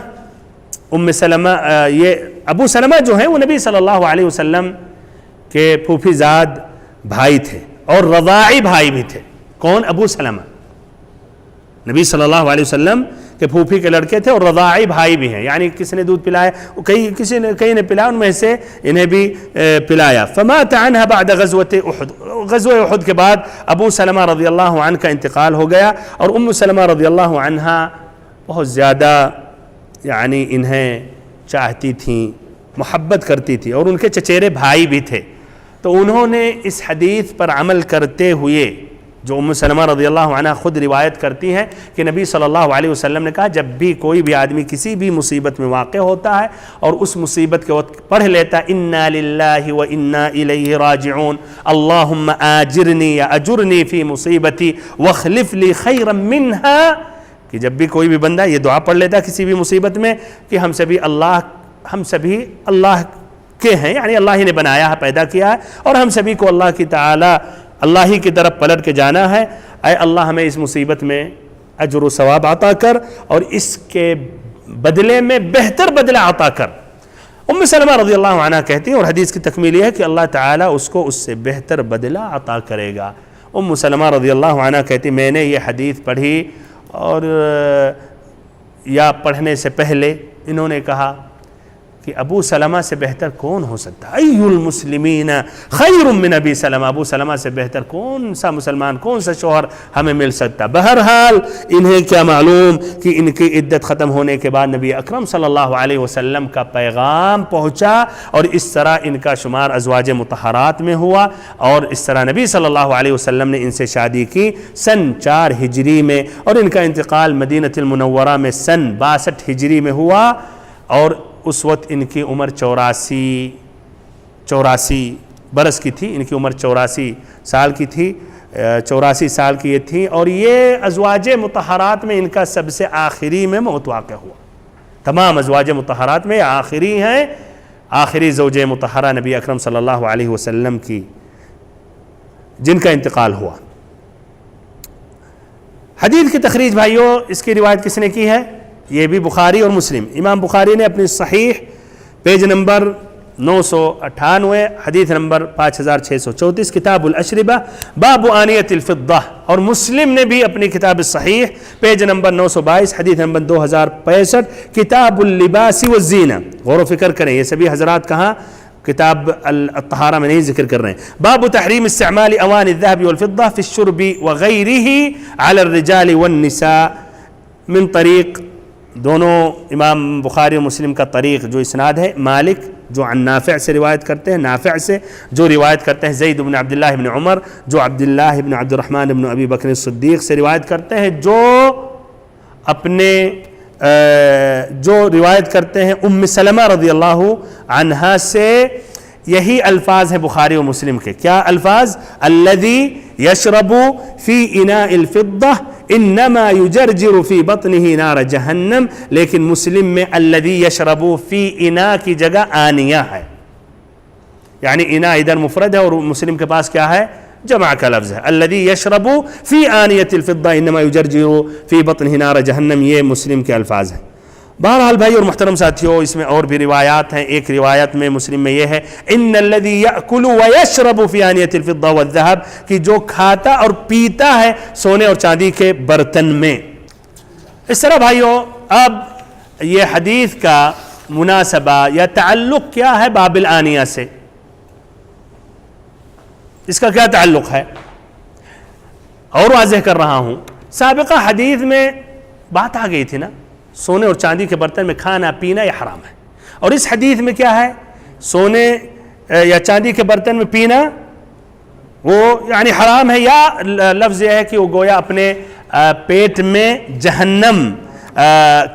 ام سلمہ، یہ ابو سلمہ جو ہیں وہ نبی صلی اللہ علیہ وسلم کے پھوپھی زاد بھائی تھے اور رضاعی بھائی بھی تھے۔ کون؟ ابو سلمہ نبی صلی اللہ علیہ وسلم کے پھوپھی کے لڑکے تھے اور رضاعی بھائی بھی ہیں، یعنی کس نے دودھ پلایا، کئی نے پلایا، ان میں سے انہیں بھی پلایا۔ فمات عنها بعد غزوۃ احد، غزوہ احد کے بعد ابو سلمہ رضی اللہ عنہ کا انتقال ہو گیا، اور ام سلمہ رضی اللہ عنہا بہت زیادہ یعنی انہیں چاہتی تھیں، محبت کرتی تھی، اور ان کے چچیرے بھائی بھی تھے۔ تو انہوں نے اس حدیث پر عمل کرتے ہوئے جو ام سلمہ رضی اللہ عنہ خود روایت کرتی ہیں کہ نبی صلی اللہ علیہ وسلم نے کہا جب بھی کوئی بھی آدمی کسی بھی مصیبت میں واقع ہوتا ہے اور اس مصیبت کے وقت پڑھ لیتا ہے انا للہ و انا الیہ راجعون اللہم آجرنی یا اجرنی فی مصیبتی واخلف لی خیرا منہا، کہ جب بھی کوئی بھی بندہ یہ دعا پڑھ لیتا ہے کسی بھی مصیبت میں کہ ہم سبھی اللہ کے ہیں، یعنی اللہ ہی نے بنایا ہے، پیدا کیا ہے، اور ہم سبھی کو اللہ کی تعالی اللہ ہی کی طرف پلٹ کے جانا ہے، اے اللہ ہمیں اس مصیبت میں اجر و ثواب عطا کر اور اس کے بدلے میں بہتر بدلہ عطا کر۔ ام سلمہ رضی اللہ عنہ کہتی ہیں، اور حدیث کی تکمیل یہ ہے کہ اللہ تعالیٰ اس کو اس سے بہتر بدلہ عطا کرے گا۔ ام سلمہ رضی اللہ عنہ کہتی میں نے یہ حدیث پڑھی اور یا پڑھنے سے پہلے انہوں نے کہا کہ ابو سلمہ سے بہتر کون ہو سکتا ہے، ای المسلمین خیر من ابی سلمہ، ابو سلمہ سے بہتر کون سا مسلمان، کون سا شوہر ہمیں مل سکتا۔ بہرحال انہیں کیا معلوم کہ ان کی عدت ختم ہونے کے بعد نبی اکرم صلی اللہ علیہ وسلم کا پیغام پہنچا اور اس طرح ان کا شمار ازواج مطہرات میں ہوا، اور اس طرح نبی صلی اللہ علیہ وسلم نے ان سے شادی کی سن 4 ہجری میں، اور ان کا انتقال مدینہ المنورہ میں سن 62 ہجری میں ہوا، اور اس وقت ان کی عمر 84 برس کی تھی، ان کی عمر 84 سال کی تھی، 84 سال کی یہ تھی، اور یہ ازواج مطہرات میں ان کا سب سے آخری میں موت واقع ہوا۔ تمام ازواج مطہرات میں آخری ہیں، آخری زوج مطہرہ نبی اکرم صلی اللہ علیہ وسلم کی جن کا انتقال ہوا۔ حدیث کی تخریج بھائیو اس کی روایت کس نے کی ہے؟ یہ بھی بخاری اور مسلم۔ امام بخاری نے اپنی صحیح پیج نمبر 998 حدیث نمبر 5634 کتاب الاشربہ باب آنیت الفضہ، اور مسلم نے بھی اپنی کتاب الصحیح پیج نمبر 922 حدیث نمبر 2065 کتاب اللباس والزینہ۔ غور و فکر کریں، یہ سبھی حضرات کہاں کتاب الطہارہ میں نہیں ذکر کر رہے ہیں۔ باب تحریم استعمال اوان الذهب والفضہ فی الشرب وغیرہ علی الرجال والنساء من طریق، دونوں امام بخاری و مسلم کا طریق جو اسناد ہے، مالک جو عن نافع سے روایت کرتے ہیں، نافع سے جو روایت کرتے ہیں زید بن عبداللہ بن عمر، جو عبداللہ بن عبد الرحمن بن ابی بکر الصدیق سے روایت کرتے ہیں، جو روایت کرتے ہیں ام سلمہ رضی اللہ عنہا سے۔ یہی الفاظ ہیں بخاری و مسلم کے، کیا الفاظ؟ الذی یشرب فی اناء الفضہ انما یجرجر فی بطنہ نار جہنم، لیکن مسلم میں الذی یشرب فی اناء کی جگہ آنیہ ہے، یعنی اناء ادھر مفرد ہے اور مسلم کے پاس کیا ہے؟ جمع کا لفظ ہے۔ الذی یشرب فی آنیۃ الفضہ انما یجرجر فی بطنہ نار جہنم، یہ مسلم کے الفاظ ہیں۔ بہرحال بھائی اور محترم ساتھیوں، اس میں اور بھی روایات ہیں۔ ایک روایت میں مسلم میں یہ ہے ان الذی یأکل ویشرب فی آنیۃ الفضہ والذہب، کہ جو کھاتا اور پیتا ہے سونے اور چاندی کے برتن میں۔ اس طرح بھائیوں اب یہ حدیث کا مناسبہ یا تعلق کیا ہے باب الآنیہ سے؟ اس کا کیا تعلق ہے؟ اور واضح کر رہا ہوں، سابقہ حدیث میں بات آ گئی تھی نا، سونے اور چاندی کے برتن میں کھانا پینا یہ حرام ہے، اور اس حدیث میں کیا ہے؟ سونے یا چاندی کے برتن میں پینا وہ یعنی حرام ہے، یا لفظ یہ ہے کہ وہ گویا اپنے پیٹ میں جہنم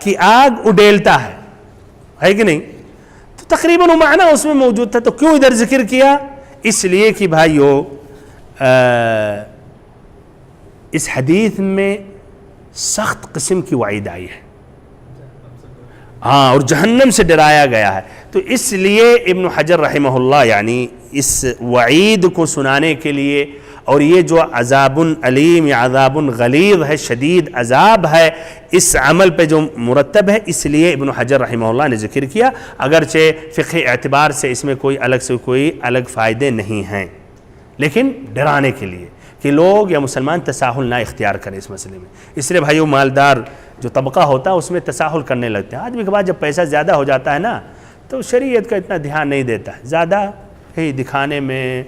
کی آگ اڈیلتا ہے کہ نہیں؟ تو تقریباً وہ معنی اس میں موجود تھا، تو کیوں ادھر ذکر کیا؟ اس لیے کہ بھائیو اس حدیث میں سخت قسم کی وعید آئی ہے، اور جہنم سے ڈرایا گیا ہے، تو اس لیے ابن حجر رحمہ اللہ یعنی اس وعید کو سنانے کے لیے، اور یہ جو عذاب علیم یا عذاب غلیظ ہے، شدید عذاب ہے اس عمل پہ جو مرتب ہے، اس لیے ابن حجر رحمہ اللہ نے ذکر کیا، اگرچہ فقہی اعتبار سے اس میں کوئی الگ فائدے نہیں ہیں، لیکن ڈرانے کے لیے کہ لوگ یا مسلمان تساہل نہ اختیار کریں اس مسئلے میں۔ اس لیے بھائیو مالدار جو طبقہ ہوتا ہے اس میں تساہل کرنے لگتے ہیں، آدمی کے بعد جب پیسہ زیادہ ہو جاتا ہے نا تو شریعت کا اتنا دھیان نہیں دیتا ہے، زیادہ ہی دکھانے میں،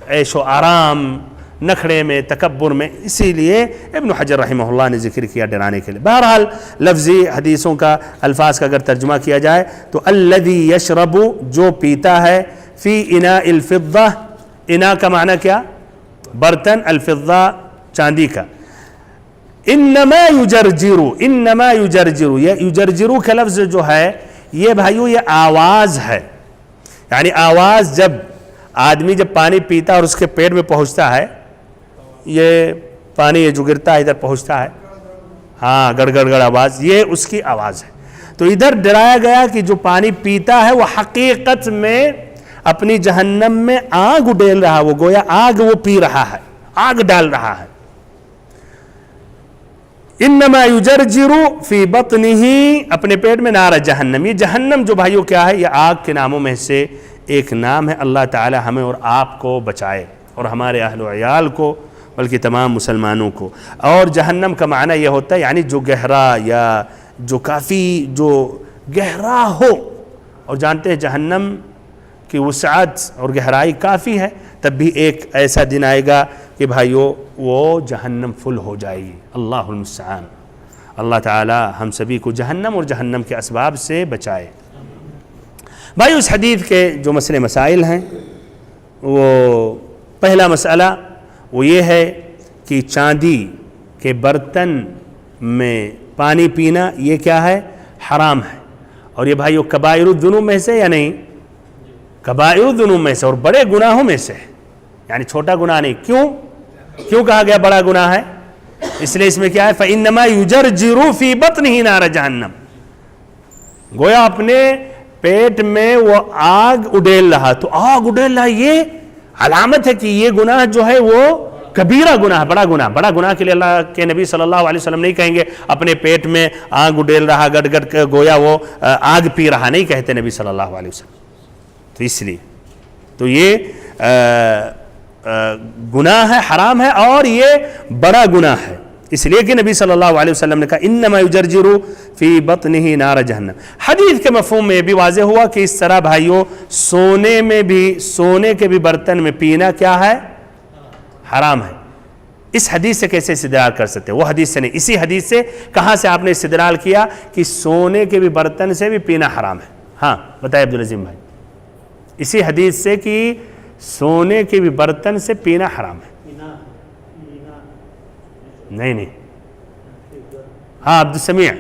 عیش و آرام، نخڑے میں، تکبر میں، اسی لیے ابن حجر رحمہ اللہ نے ذکر کیا ڈرانے کے لیے۔ بہرحال لفظی حدیثوں کا الفاظ کا اگر ترجمہ کیا جائے تو الذی یشرب جو پیتا ہے، فی اناء الفضہ، اناء کا معنی کیا؟ برتن الفضہ چاندی کا. انما یجرجرو، انما یجرجرو، یہ یجرجرو کا لفظ جو ہے یہ بھائیو یہ آواز ہے. یعنی آواز جب آدمی جب پانی پیتا اور اس کے پیٹ میں پہنچتا ہے، یہ پانی یہ جو گرتا ہے ادھر پہنچتا ہے، ہاں گڑ گڑ گڑ آواز، یہ اس کی آواز ہے. تو ادھر ڈرایا گیا کہ جو پانی پیتا ہے وہ حقیقت میں اپنی جہنم میں آگ ڈال رہا ہے، وہ گویا آگ وہ پی رہا ہے، آگ ڈال رہا ہے. انما یجرجرو فی بطنہ، اپنے پیٹ میں نار جہنم. یہ جہنم جو بھائیو کیا ہے؟ یہ آگ کے ناموں میں سے ایک نام ہے. اللہ تعالی ہمیں اور آپ کو بچائے اور ہمارے اہل و عیال کو، بلکہ تمام مسلمانوں کو. اور جہنم کا معنی یہ ہوتا ہے یعنی جو گہرا یا جو کافی جو گہرا ہو، اور جانتے ہیں جہنم کی وسعت اور گہرائی کافی ہے، تب بھی ایک ایسا دن آئے گا کہ بھائیو وہ جہنم فل ہو جائے گی. اللہ المستعان. اللہ تعالی ہم سبھی کو جہنم اور جہنم کے اسباب سے بچائے. بھائیو اس حدیث کے جو مسئلے مسائل ہیں، وہ پہلا مسئلہ وہ یہ ہے کہ چاندی کے برتن میں پانی پینا یہ کیا ہے؟ حرام ہے. اور یہ بھائیو کبائر الذنوب میں سے یا نہیں؟ کبائر الذنوب میں سے اور بڑے گناہوں میں سے، یعنی چھوٹا گناہ نہیں. کیوں کہا گیا بڑا گناہ ہے؟ اس لیے اس میں کیا ہے؟ فَإِنَّمَا يُجَرْجِرُ فِي بَطْنِهِ نَارَ جہنم. گویا اپنے پیٹ میں وہ آگ اڈیل رہا. تو آگ اڈیل رہا یہ علامت ہے کہ یہ گناہ جو ہے وہ کبیرہ گناہ، بڑا گناہ. بڑا گناہ کے لیے اللہ کے نبی صلی اللہ علیہ وسلم نہیں کہیں گے اپنے پیٹ میں آگ اڈیل رہا گڑ گڑ گویا وہ آگ پی رہا، نہیں کہتے نبی صلی اللہ علیہ وسلم. تو اس لیے تو یہ گناہ ہے، حرام ہے، اور یہ بڑا گناہ ہے. اس لیے کہ نبی صلی اللہ علیہ وسلم نے کہا انما یجرجرو فی بطنہ نار جہنم. حدیث کے مفہوم میں بھی واضح ہوا کہ اس طرح بھائیوں سونے کے بھی برتن میں پینا کیا ہے؟ حرام ہے. اس حدیث سے کیسے استدلال کر سکتے؟ وہ حدیث سے نہیں، اسی حدیث سے. کہاں سے آپ نے استدلال کیا کہ سونے کے بھی برتن سے بھی پینا حرام ہے؟ ہاں بتائے عبدالعظیم بھائی. اسی حدیث سے کہ سونے کے بھی برتن سے پینا حرام ہے. نہیں ہاں عبدالسمیع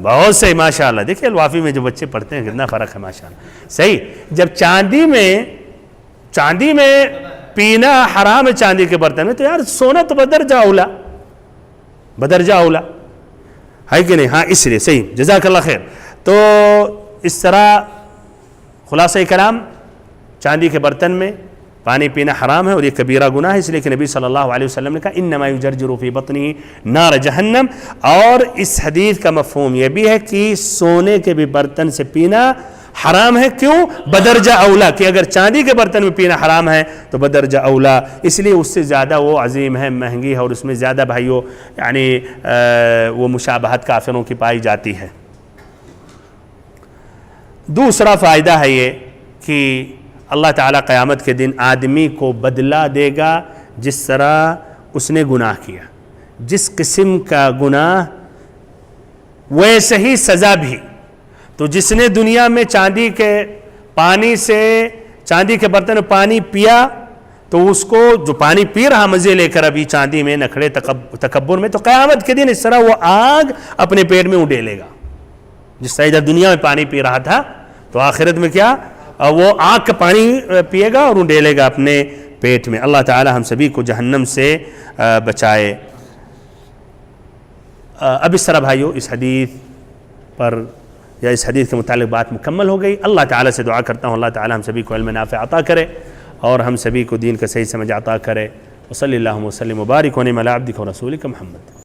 بہت صحیح ماشاءاللہ. دیکھیں الوافی میں جو بچے پڑھتے ہیں کتنا فرق ہے ماشاءاللہ. صحیح. جب چاندی میں پینا حرام ہے چاندی کے برتن میں، تو یار سونا تو بدرجہ اولا ہے کہ نہیں؟ ہاں اس لیے صحیح. جزاک اللہ خیر. تو اس طرح خلاصہ کلام چاندی کے برتن میں پانی پینا حرام ہے اور یہ کبیرہ گناہ ہے. اس لیے کہ نبی صلی اللہ علیہ وسلم نے کہا انما یجرجر فی بطنہ نار جہنم. اور اس حدیث کا مفہوم یہ بھی ہے کہ سونے کے بھی برتن سے پینا حرام ہے. کیوں؟ بدرجہ اولا، کہ اگر چاندی کے برتن میں پینا حرام ہے تو بدرجہ اولا، اس لیے اس سے زیادہ وہ عظیم ہے، مہنگی ہے، اور اس میں زیادہ بھائیوں یعنی وہ مشابہت کافروں کی پائی جاتی ہے. دوسرا فائدہ ہے یہ کہ اللہ تعالیٰ قیامت کے دن آدمی کو بدلہ دے گا جس طرح اس نے گناہ کیا. جس قسم کا گناہ ویسے ہی سزا بھی. تو جس نے دنیا میں چاندی کے برتن میں پانی پیا، تو اس کو جو پانی پی رہا مزے لے کر ابھی چاندی میں نخڑے تکبر میں، تو قیامت کے دن اس طرح وہ آگ اپنے پیٹ میں اڈیلے گا. جس طرح ادھر دنیا میں پانی پی رہا تھا تو آخرت میں کیا؟ وہ آگ کا پانی پیے گا اور اڈیلے گا اپنے پیٹ میں. اللہ تعالی ہم سبھی کو جہنم سے بچائے. اب اس طرح بھائیو اس حدیث پر یا اس حدیث کے متعلق بات مکمل ہو گئی. اللہ تعالی سے دعا کرتا ہوں اللہ تعالی ہم سبھی کو علم نافع عطا کرے اور ہم سبھی کو دین کا صحیح سمجھ عطا کرے. وصلی اللہ وسلم وبارک علی عبدک ورسولک محمد.